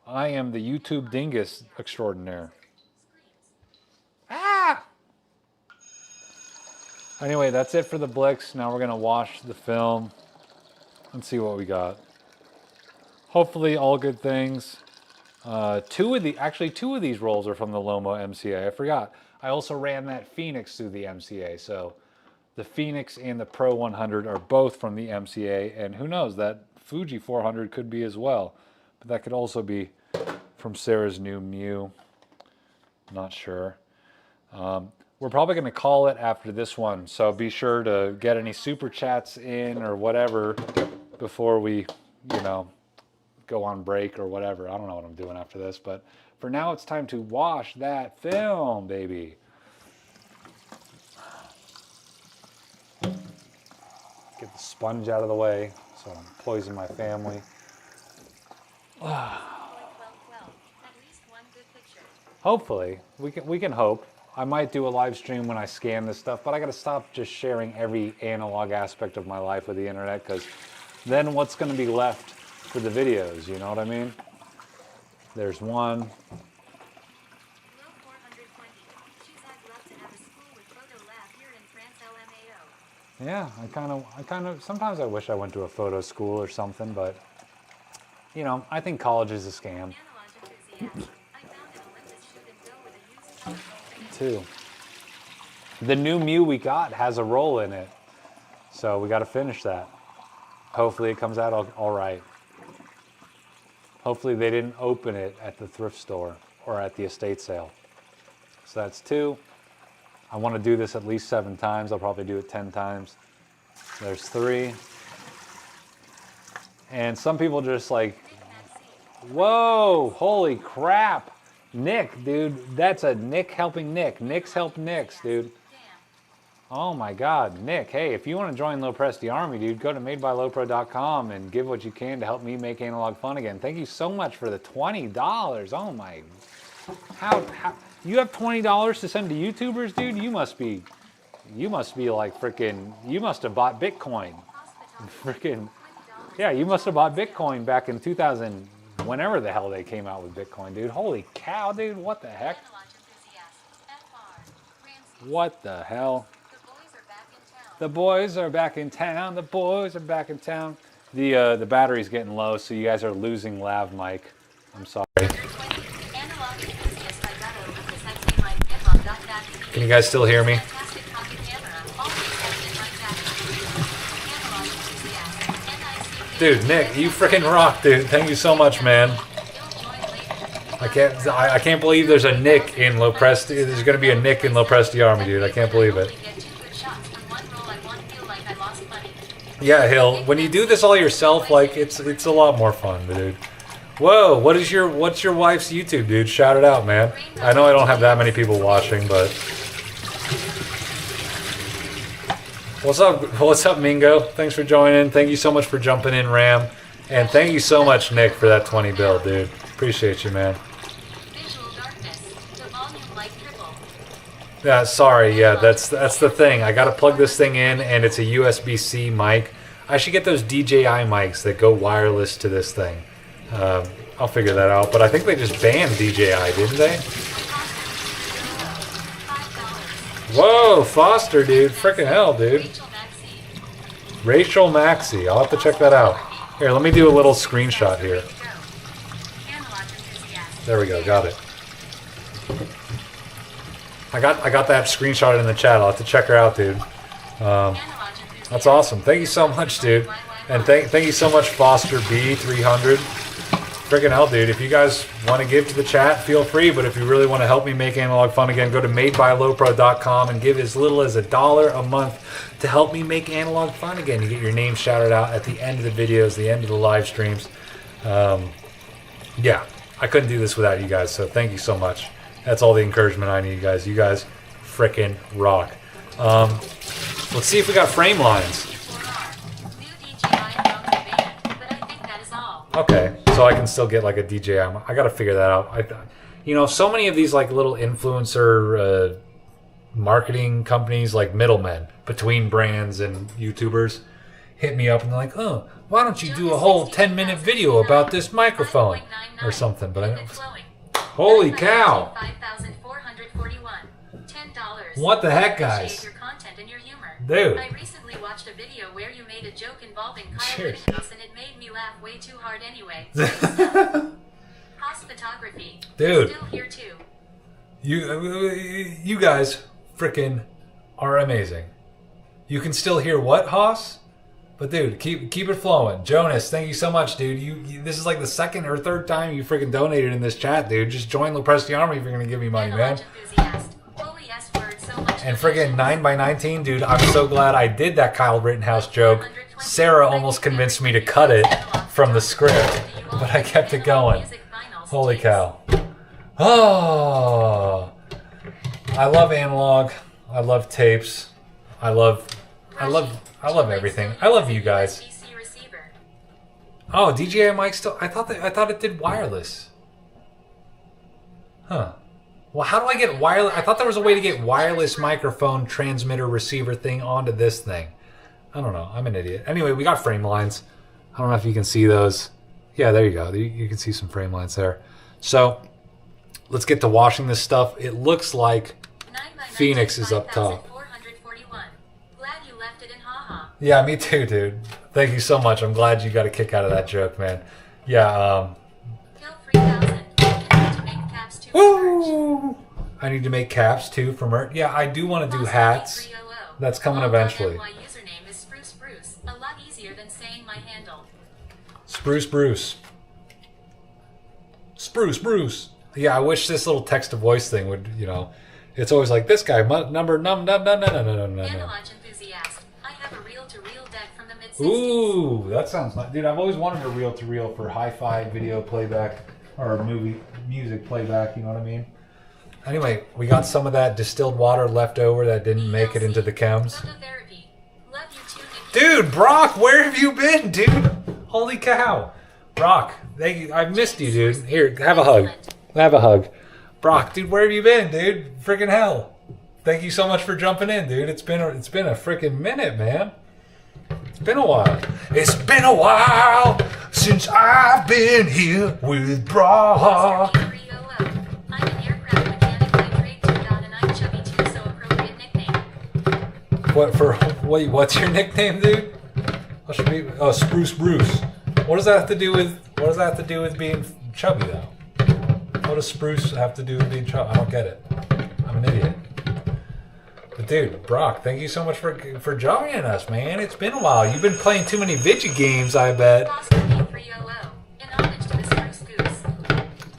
I am the YouTube dingus extraordinaire. Ah! Anyway, that's it for the Blix. Now we're gonna wash the film and see what we got. Hopefully, all good things. Two of these rolls are from the Lomo MCA. I forgot. I also ran that Phoenix through the MCA, so the Phoenix and the Pro 100 are both from the MCA, and who knows, that Fuji 400 could be as well, but that could also be from Sarah's new Mew. Not sure. We're probably going to call it after this one, so be sure to get any super chats in or whatever before we, go on break or whatever. I don't know what I'm doing after this, but for now it's time to wash that film, baby. Get the sponge out of the way so I don't poison my family. Hopefully, we can hope. I might do a live stream when I scan this stuff, but I got to stop just sharing every analog aspect of my life with the internet, because then what's going to be left for the videos, you know what I mean? There's one. Yeah, I kind of, sometimes I wish I went to a photo school or something, but, I think college is a scam. 2. The new Mew we got has a roll in it, so we got to finish that. Hopefully it comes out all right. Hopefully they didn't open it at the thrift store or at the estate sale. So that's 2. I want to do this at least 7 times. I'll probably do it 10 times. There's 3. And some people just like, whoa, holy crap. Nick, dude, that's a Nick helping Nick. Nick's help Nicks, dude. Oh my God, Nick, hey, if you want to join Low Presti Army, dude, go to madebylowpro.com and give what you can to help me make analog fun again. Thank you so much for the $20. Oh my, how you have $20 to send to YouTubers, dude? You must be like freaking, you must have bought Bitcoin. Freaking, yeah, you must have bought Bitcoin back in 2000, whenever the hell they came out with Bitcoin, dude. Holy cow, dude, what the heck? What the hell? The boys are back in town. The boys are back in town. The battery's getting low, so you guys are losing lav mic. I'm sorry. Can you guys still hear me? Dude, Nick, you freaking rock, dude. Thank you so much, man. I can't believe there's a Nick in Low Presti. There's gonna be a Nick in Low Presti Army, dude. I can't believe it. Yeah, Hill. When you do this all yourself, like it's a lot more fun, dude. Whoa, what's your wife's YouTube, dude? Shout it out, man. I know I don't have that many people watching, but what's up, Mingo? Thanks for joining. Thank you so much for jumping in, Ram, and thank you so much, Nick, for that 20 bill, dude. Appreciate you, man. Yeah, sorry. Yeah, that's the thing. I gotta plug this thing in, and it's a USB-C mic. I should get those DJI mics that go wireless to this thing. I'll figure that out. But I think they just banned DJI, didn't they? Whoa, Foster, dude. Frickin' hell, dude. Rachel Maxey. I'll have to check that out. Here, let me do a little screenshot here. There we go, got it. I got that screenshot in the chat. I'll have to check her out, dude. That's awesome. Thank you so much, dude. And thank you so much, Foster B300. Freaking hell, dude. If you guys want to give to the chat, feel free. But if you really want to help me make Analog fun again, go to madebylowpro.com and give as little as $1 a month to help me make Analog fun again. You get your name shouted out at the end of the videos, the end of the live streams. Yeah, I couldn't do this without you guys. So thank you so much. That's all the encouragement I need, guys. You guys freaking rock. Let's see if we got frame lines. Okay, so I can still get like a DJ. I got to figure that out. So many of these like little influencer marketing companies, like middlemen between brands and YouTubers, hit me up and they're like, "Oh, why don't you do a whole 10-minute video about this microphone or something?" But holy cow! What the heck, guys? Dude. I recently watched a video where you made a joke involving Kyle Rittenhouse and it made me laugh way too hard anyway. Haas photography. Dude. Still here too. You guys freaking are amazing. You can still hear what, Haas? But dude, keep it flowing. Jonas, thank you so much, dude. This is like the second or third time you freaking donated in this chat, dude. Just join La Press the Army if you're gonna give me money, man. And friggin' 9x19, dude, I'm so glad I did that Kyle Rittenhouse joke. Sarah almost convinced me to cut it from the script, but I kept it going. Holy cow. Oh, I love analog. I love tapes. I love everything. I love you guys. Oh, DJI mic still? I thought it did wireless. Huh. Well, how do I get wireless? I thought there was a way to get wireless microphone transmitter receiver thing onto this thing. I don't know. I'm an idiot. Anyway, we got frame lines. I don't know if you can see those. Yeah, there you go. You can see some frame lines there. So let's get to washing this stuff. It looks like Phoenix is up top. Yeah, me too, dude. Thank you so much. I'm glad you got a kick out of that joke, man. Yeah, woo! I need to make caps too for merch. Yeah, I do want to do hats. That's coming eventually. My username is Spruce Bruce. A lot easier than saying my handle. Spruce Bruce. Spruce Bruce. Yeah, I wish this little text to voice thing would, it's always like this guy number no. Analog enthusiast. I have a reel-to-reel deck from the mid-60s. Ooh, that sounds nice. Dude, I've always wanted a reel-to-reel for hi-fi video playback or movie music playback, you know what I mean? Anyway, we got some of that distilled water left over that didn't make it into the chems. Dude, Brock, where have you been, dude? Holy cow. Brock, thank you. I've missed you, dude. Here, have a hug. Have a hug. Brock, dude, where have you been, dude? Freaking hell. Thank you so much for jumping in, dude. It's been a freaking minute, man. It's been a while. It's been a while since I've been here with Brock. What's your nickname, dude? Spruce Bruce. What does that have to do with being chubby though? What does Spruce have to do with being chubby? I don't get it. I'm an idiot. But dude, Brock, thank you so much for joining us, man. It's been a while. You've been playing too many video games, I bet.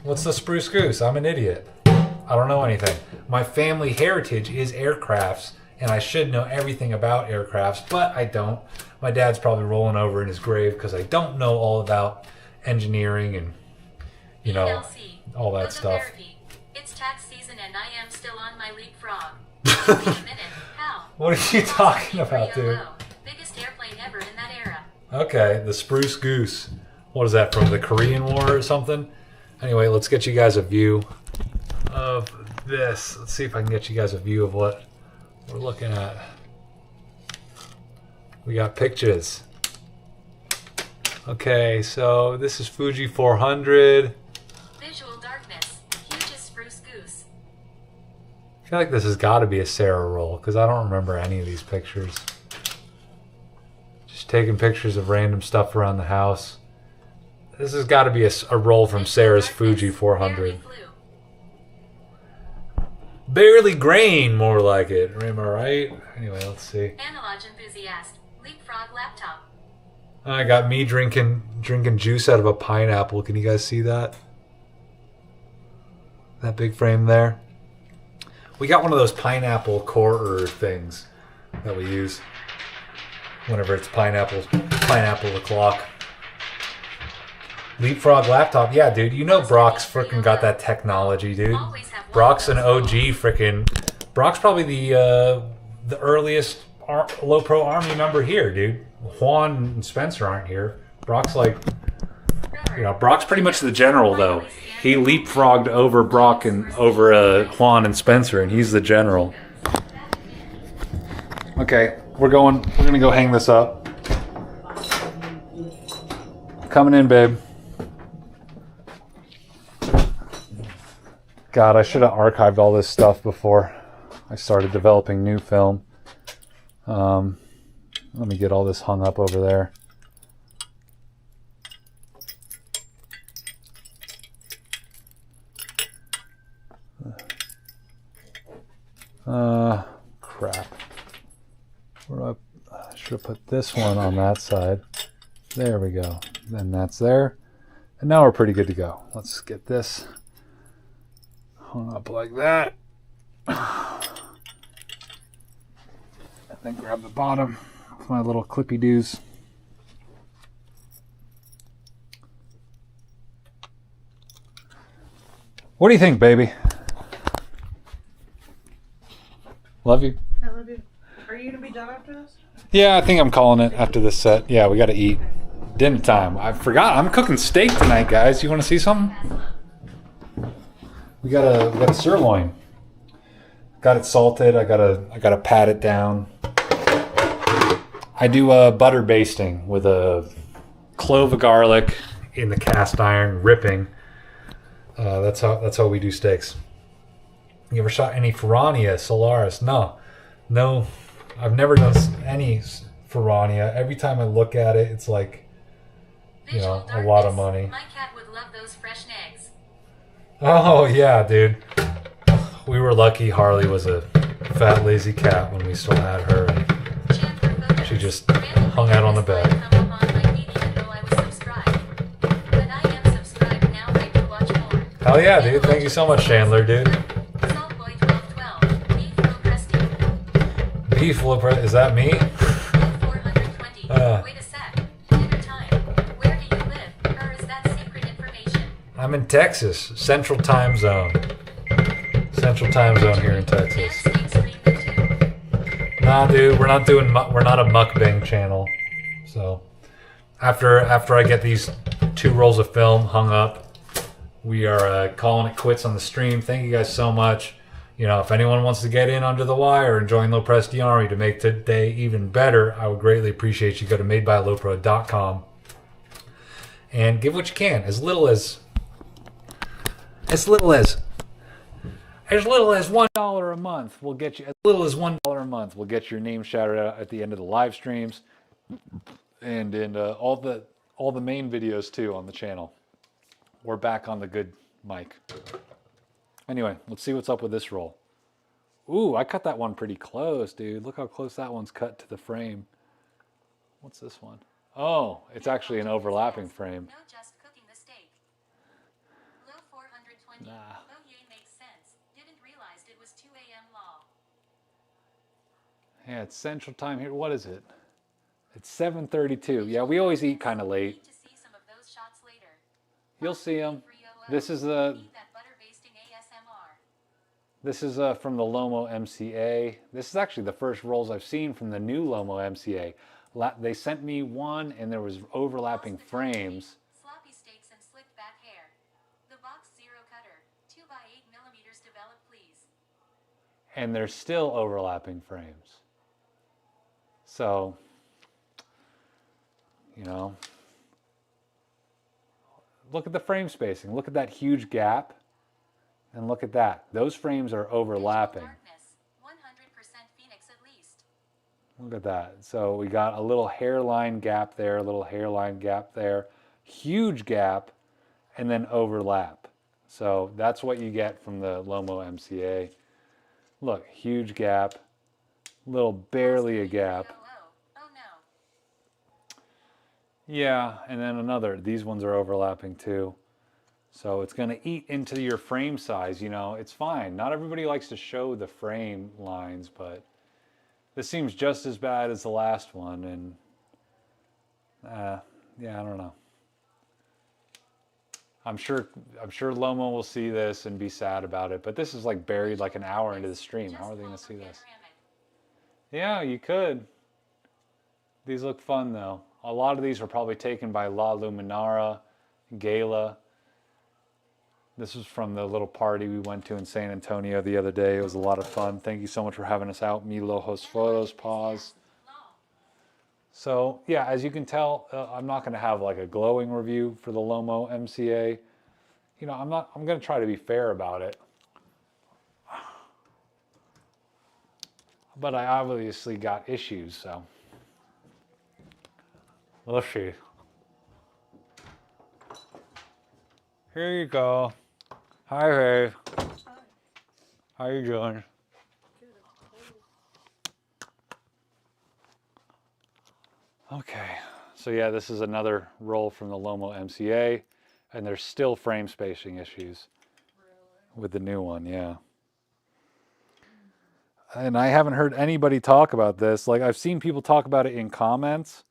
What's the Spruce Goose? I'm an idiot. I don't know anything. My family heritage is aircrafts, and I should know everything about aircrafts, but I don't. My dad's probably rolling over in his grave because I don't know all about engineering and, all that stuff. It's tax season and I am still on my leapfrog. Wait a minute, how? What are you talking about, dude? Biggest airplane ever in that era. Okay, the Spruce Goose. What is that, from the Korean War or something? Anyway, let's get you guys a view of this. Let's see if I can get you guys a view of what we're looking at. We got pictures. Okay, so this is Fuji 400. Visual darkness. Hugest Spruce Goose. I feel like this has got to be a Sarah roll because I don't remember any of these pictures. Just Just taking pictures of random stuff around the house. This has got to be a roll from Sarah's Fuji 400. Barely grain, more like it. Am I right? Anyway, let's see. Analog enthusiast. Leapfrog laptop. I got me drinking juice out of a pineapple. Can you guys see that? That big frame there. We got one of those pineapple core things that we use whenever it's pineapple o'clock. Leapfrog laptop. Yeah, dude. You know Brock's freaking got that technology, dude. Brock's an OG freaking. Brock's probably the earliest low pro army member here, dude. Juan and Spencer aren't here. Brock's like, Brock's pretty much the general though. He leapfrogged over Brock and over Juan and Spencer, and he's the general. Okay, we're gonna go hang this up. Coming in, babe. God, I should have archived all this stuff before I started developing new film. Let me get all this hung up over there. Crap. I should have put this one on that side. There we go. Then that's there. And now we're pretty good to go. Let's get this hung up like that. And then grab the bottom with my little clippy doos. What do you think, baby? Love you. I love you. Are you gonna be done after this? Yeah, I think I'm calling it after this set. Yeah, we got to eat. Dinner time. I forgot. I'm cooking steak tonight, guys. You want to see something? We got a sirloin. Got it salted. I gotta pat it down. I do a butter basting with a clove of garlic in the cast iron, ripping. That's how we do steaks. You ever shot any Piranha Solaris? No. I've never done any Piranha. Every time I look at it, it's like, a lot of money. My cat would love those fresh eggs. Oh yeah, dude. We were lucky Harley was a fat lazy cat when we still had her. And she just hung out on the bed. Hell yeah, dude. Thank you so much, Chandler, dude. Beef Lopre, is that me? Wait a sec. Dinner time. Where do you live? Or is that secret information? I'm in Texas, Central Time Zone. Central Time Zone here in Texas. Nah, dude, we're not a mukbang channel. So, after I get these 2 rolls of film hung up, we are calling it quits on the stream. Thank you guys so much. If anyone wants to get in under the wire and join Low Press Army to make today even better, I would greatly appreciate you. Go to madebylowpro.com and give what you can. As little as $1 a month will get you. As little as $1 a month will get your name shouted out at the end of the live streams, and in all the main videos too on the channel. We're back on the good mic. Anyway, let's see what's up with this roll. Ooh, I cut that one pretty close, dude. Look how close that one's cut to the frame. What's this one? Oh, it's actually an overlapping frame. No, just cooking the steak. Low 420. Nah. Oh, yay, makes sense. Didn't realize it was 2 a.m. law. Yeah, it's Central Time here. What is it? It's 7:32. Yeah, we always eat kind of late. Need to see some of those shots later. You'll see them. 300. This is Need that butter basting ASMR. This is from the Lomo MCA. This is actually the first rolls I've seen from the new Lomo MCA. They sent me one, and there was overlapping frames. Sloppy steaks and slicked back hair. The box zero cutter. 2x8mm develop, please. And there's still overlapping frames. So, look at the frame spacing. Look at that huge gap. And look at that. Those frames are overlapping. Darkness. 100% Phoenix at least. Look at that. So we got a little hairline gap there, a little hairline gap there, huge gap, and then overlap. So that's what you get from the Lomo MCA. Look, huge gap, little barely a gap. Oh no. Yeah, and then another. These ones are overlapping too. So it's going to eat into your frame size, you know. It's fine. Not everybody likes to show the frame lines, but this seems just as bad as the last one, and yeah, I don't know. I'm sure Lomo will see this and be sad about it, but this is like buried like an hour into the stream. How are they going to see this? Yeah, you could. These look fun though. A lot of these were probably taken by La Luminara, Gala. This was from the little party we went to in San Antonio the other day. It was a lot of fun. Thank you so much for having us out. Milo hosts photos, pause. So yeah, as you can tell, I'm not going to have like a glowing review for the Lomo MCA. You know, I'm going to try to be fair about it. But I obviously got issues, so. Let's see. Here you go. Hi, Ray. How you doing? Okay, so yeah, this is another roll from the Lomo MCA, and there's still frame spacing issues with the new one, yeah. And I haven't heard anybody talk about this. Like, I've seen people talk about it in comments,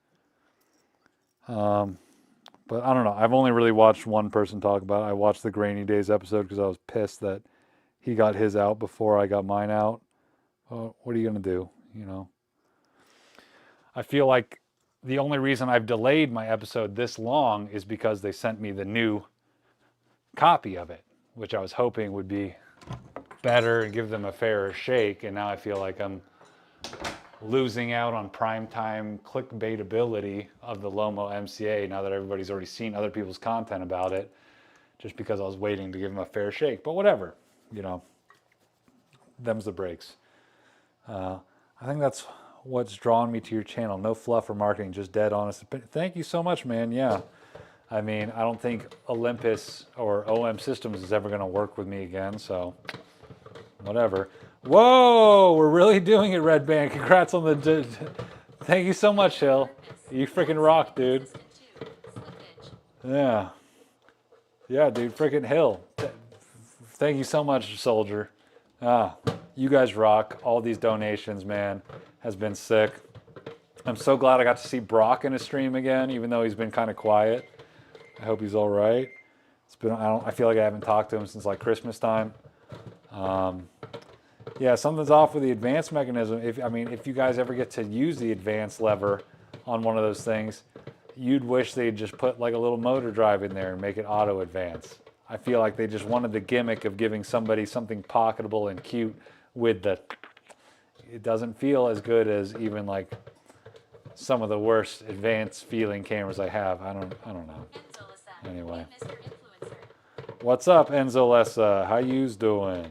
but I don't know. I've only really watched one person talk about it. I watched the Grainy Days episode because I was pissed that he got his out before I got mine out. Well, what are you going to do, you know? I feel like the only reason I've delayed my episode this long is because they sent me the new copy of it, which I was hoping would be better and give them a fairer shake. And now I feel like I'm losing out on primetime clickbaitability of the Lomo MCA now that everybody's already seen other people's content about it, just because I was waiting to give them a fair shake. But whatever, you know, them's the breaks. I think that's what's drawn me to your channel. No fluff or marketing, just dead honest. Thank you so much, man. Yeah. I mean, I don't think Olympus or OM Systems is ever going to work with me again, so whatever. Whoa, we're really doing it, Red Band. Congrats on the... Thank you so much, Hill. You freaking rock, dude. Yeah. Yeah, dude, freaking Hill. Thank you so much, Soldier. You guys rock. All these donations, man, has been sick. I'm so glad I got to see Brock in a stream again, even though he's been kind of quiet. I hope he's all right. It's been, I feel like I haven't talked to him since like Christmas time. Yeah, something's off with the advance mechanism. If you guys ever get to use the advance lever on one of those things, you'd wish they'd just put like a little motor drive in there and make it auto advance. I feel like they just wanted the gimmick of giving somebody something pocketable and cute with the... It doesn't feel as good as even like some of the worst advanced feeling cameras I have. I don't know. Anyway. What's up, Enzo Lessa? How you's doing?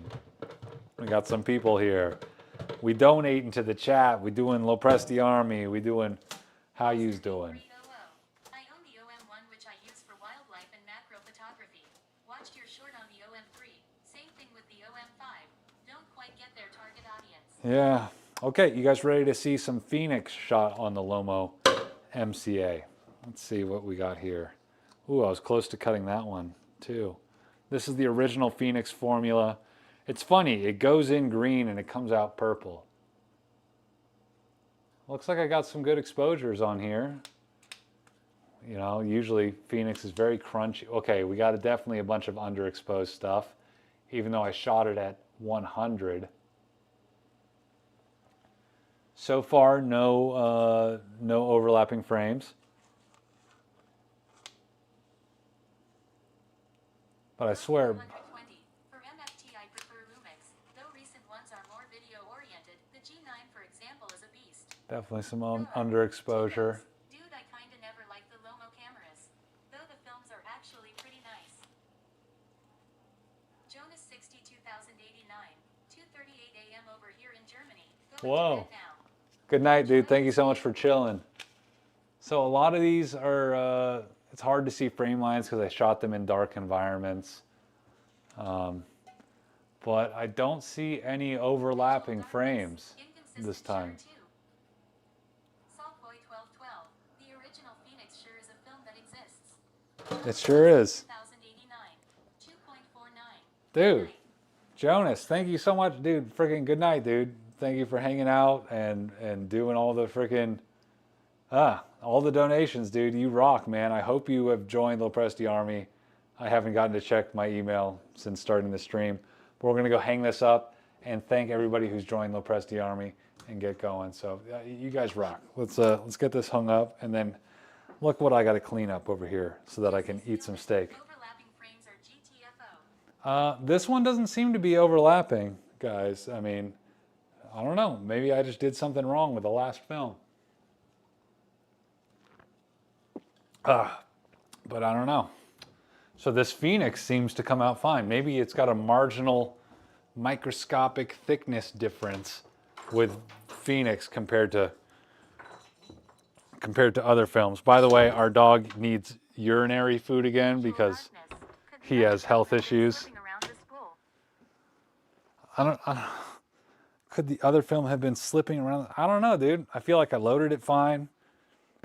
We got some people here. We donate into the chat. We doing Lopresti Army. We doing how you's doing. I own the OM1, which I use for wildlife and macro photography. Watched your short on the OM3. Same thing with the OM5. Don't quite get their target audience. Yeah. Okay, you guys ready to see some Phoenix shot on the Lomo MCA? Let's see what we got here. Ooh, I was close to cutting that one too. This is the original Phoenix formula. It's funny, it goes in green and it comes out purple. Looks like I got some good exposures on here. You know, usually Phoenix is very crunchy. Okay, we got definitely a bunch of underexposed stuff, even though I shot it at 100. So far, no overlapping frames. But I swear... 120. For MFT, I prefer Lumix, though recent ones are more video-oriented. The G9, for example, is a beast. Definitely some underexposure. Dude, I kinda never liked the Lomo cameras, though the films are actually pretty nice. Jonas 62,089, 2:38 a.m. over here in Germany. Going to bed now. Good night, dude. Thank you so much for chilling. So a lot of these are, it's hard to see frame lines because I shot them in dark environments. But I don't see any overlapping frames this time. Saltboy 1212. The original Phoenix sure is a film that exists. It sure is. 1089. 2.49. Dude, Jonas, thank you so much, dude. Freaking good night, dude. Thank you for hanging out and doing all the freaking all the donations, dude. You rock, man. I hope you have joined Lopresti Army. I haven't gotten to check my email since starting the stream, but we're gonna go hang this up and thank everybody who's joined Lopresti Army and get going. So you guys rock. Let's get this hung up, and then look what I got to clean up over here so that I can eat some steak. Overlapping frames are GTFO. This one doesn't seem to be overlapping, guys. I mean, I don't know. Maybe I just did something wrong with the last film. But I don't know. So this Phoenix seems to come out fine. Maybe it's got a marginal microscopic thickness difference with Phoenix compared to other films. By the way, our dog needs urinary food again because he has health issues. I don't, could the other film have been slipping around? I don't know, dude. I feel like I loaded it fine.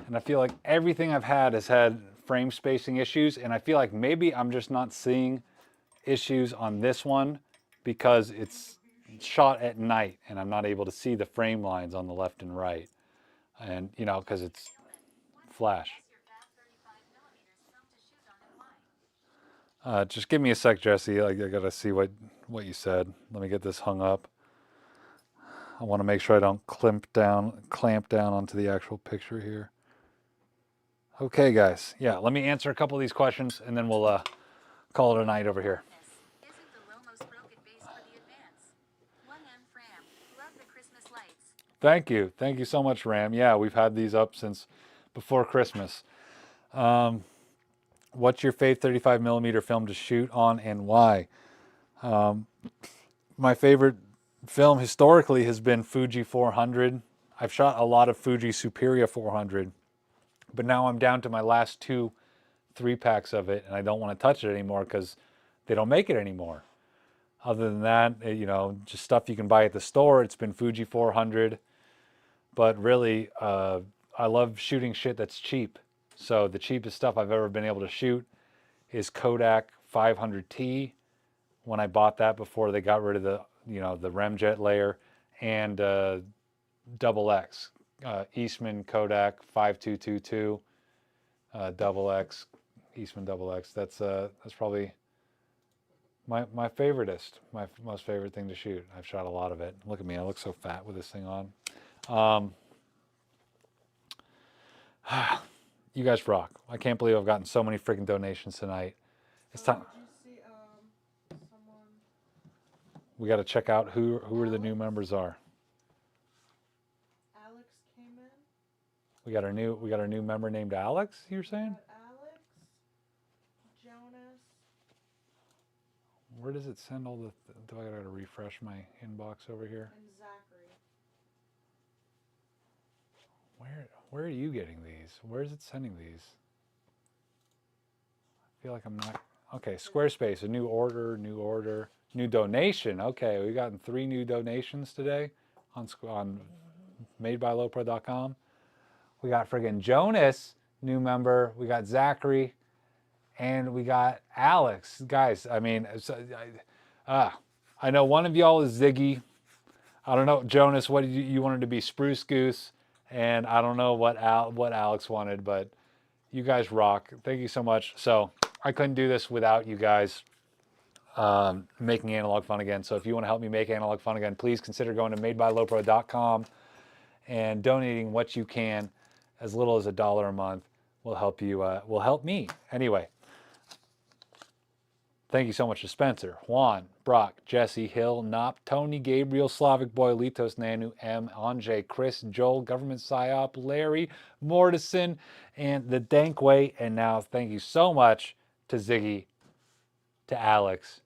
And I feel like everything I've had has had frame spacing issues. And I feel like maybe I'm just not seeing issues on this one because it's shot at night and I'm not able to see the frame lines on the left and right. And, you know, because it's flash. Just give me a sec, Jesse. I gotta see what you said. Let me get this hung up. I want to make sure I don't clamp down onto the actual picture here. Okay, guys. Yeah, let me answer a couple of these questions, and then we'll call it a night over here. Isn't the Lomos broken base for the advance? 1M Fram. Love the Christmas lights. Thank you. Thank you so much, Ram. Yeah, we've had these up since before Christmas. What's your favorite 35mm film to shoot on and why? My favorite film historically has been Fuji 400. I've shot a lot of Fuji Superia 400, but now I'm down to my last 2 3-packs of it, and I don't want to touch it anymore because they don't make it anymore. Other than that, you know, just stuff you can buy at the store. It's been Fuji 400, but really, I love shooting shit that's cheap. So the cheapest stuff I've ever been able to shoot is Kodak 500T. When I bought that before they got rid of the, you know, the Remjet layer, and XX, Eastman Kodak 5222, XX, Eastman XX. That's probably my favoriteest, my most favorite thing to shoot. I've shot a lot of it. Look at me, I look so fat with this thing on. You guys rock. I can't believe I've gotten so many freaking donations tonight. It's time. Did you see someone? We got to check out who the new members are. Alex came in. We got our new member named Alex. You're saying? Alex, Jonas. Where does it send all the? Do I gotta refresh my inbox over here? And Zachary. Where are you getting these? Where is it sending these? I feel like I'm not. Okay, Squarespace, a new order, new donation. Okay, we've gotten 3 new donations today on madebylopro.com. We got friggin' Jonas, new member. We got Zachary, and we got Alex. Guys, I mean, I know one of y'all is Ziggy. I don't know, Jonas, what did you wanted to be Spruce Goose, and I don't know what Alex wanted, but you guys rock. Thank you so much. So I couldn't do this without you guys making Analog fun again. So if you want to help me make Analog fun again, please consider going to madebylopro.com and donating what you can. As little as $1 a month will help you. Will help me anyway. Thank you so much to Spencer, Juan, Brock, Jesse, Hill, Nop, Tony, Gabriel, Slavic Boy, Litos, Nanu, M, Anjay, Chris, Joel, Government Psyop, Larry, Mortison, and the Dankway. And now thank you so much to Ziggy, to Alex,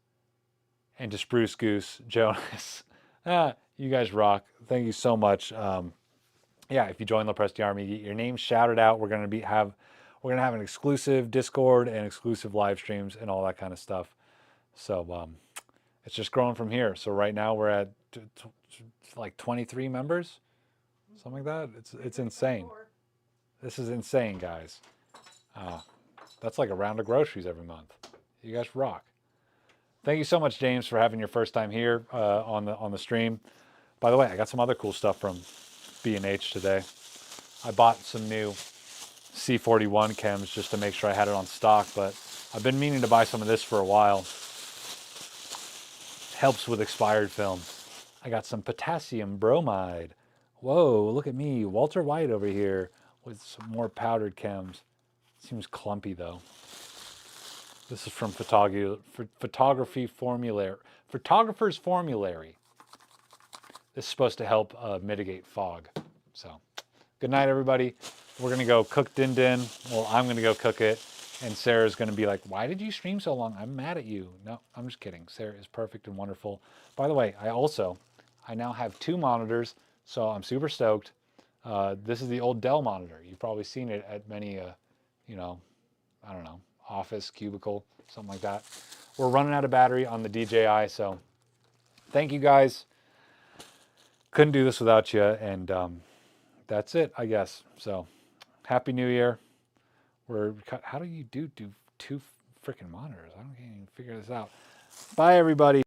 and to Spruce Goose, Jonas. You guys rock. Thank you so much. yeah, if you join the Presti Army, get your name shouted out. We're gonna have an exclusive Discord and exclusive live streams and all that kind of stuff. So it's just growing from here. So right now we're at like 23 members, something like that. It's insane. This is insane, guys. That's like a round of groceries every month. You guys rock. Thank you so much, James, for having your first time here on the stream. By the way, I got some other cool stuff from B&H today. I bought some new C41 chems just to make sure I had it on stock, but I've been meaning to buy some of this for a while. Helps with expired film. I got some potassium bromide. Whoa, look at me, Walter White over here with some more powdered chems. Seems clumpy though. This is from Photographer's Formulary. This is supposed to help mitigate fog. So, good night, everybody. We're gonna go cook din din. Well, I'm gonna go cook it, and Sarah's gonna be like, "Why did you stream so long? I'm mad at you." No, I'm just kidding. Sarah is perfect and wonderful. By the way, I now have 2 monitors, so I'm super stoked. This is the old Dell monitor. You've probably seen it at many, I don't know, office, cubicle, something like that. We're running out of battery on the DJI, so thank you guys. Couldn't do this without you, and that's it, I guess. So, Happy New Year. How do you do 2 freaking monitors? I don't even figure this out. Bye, everybody.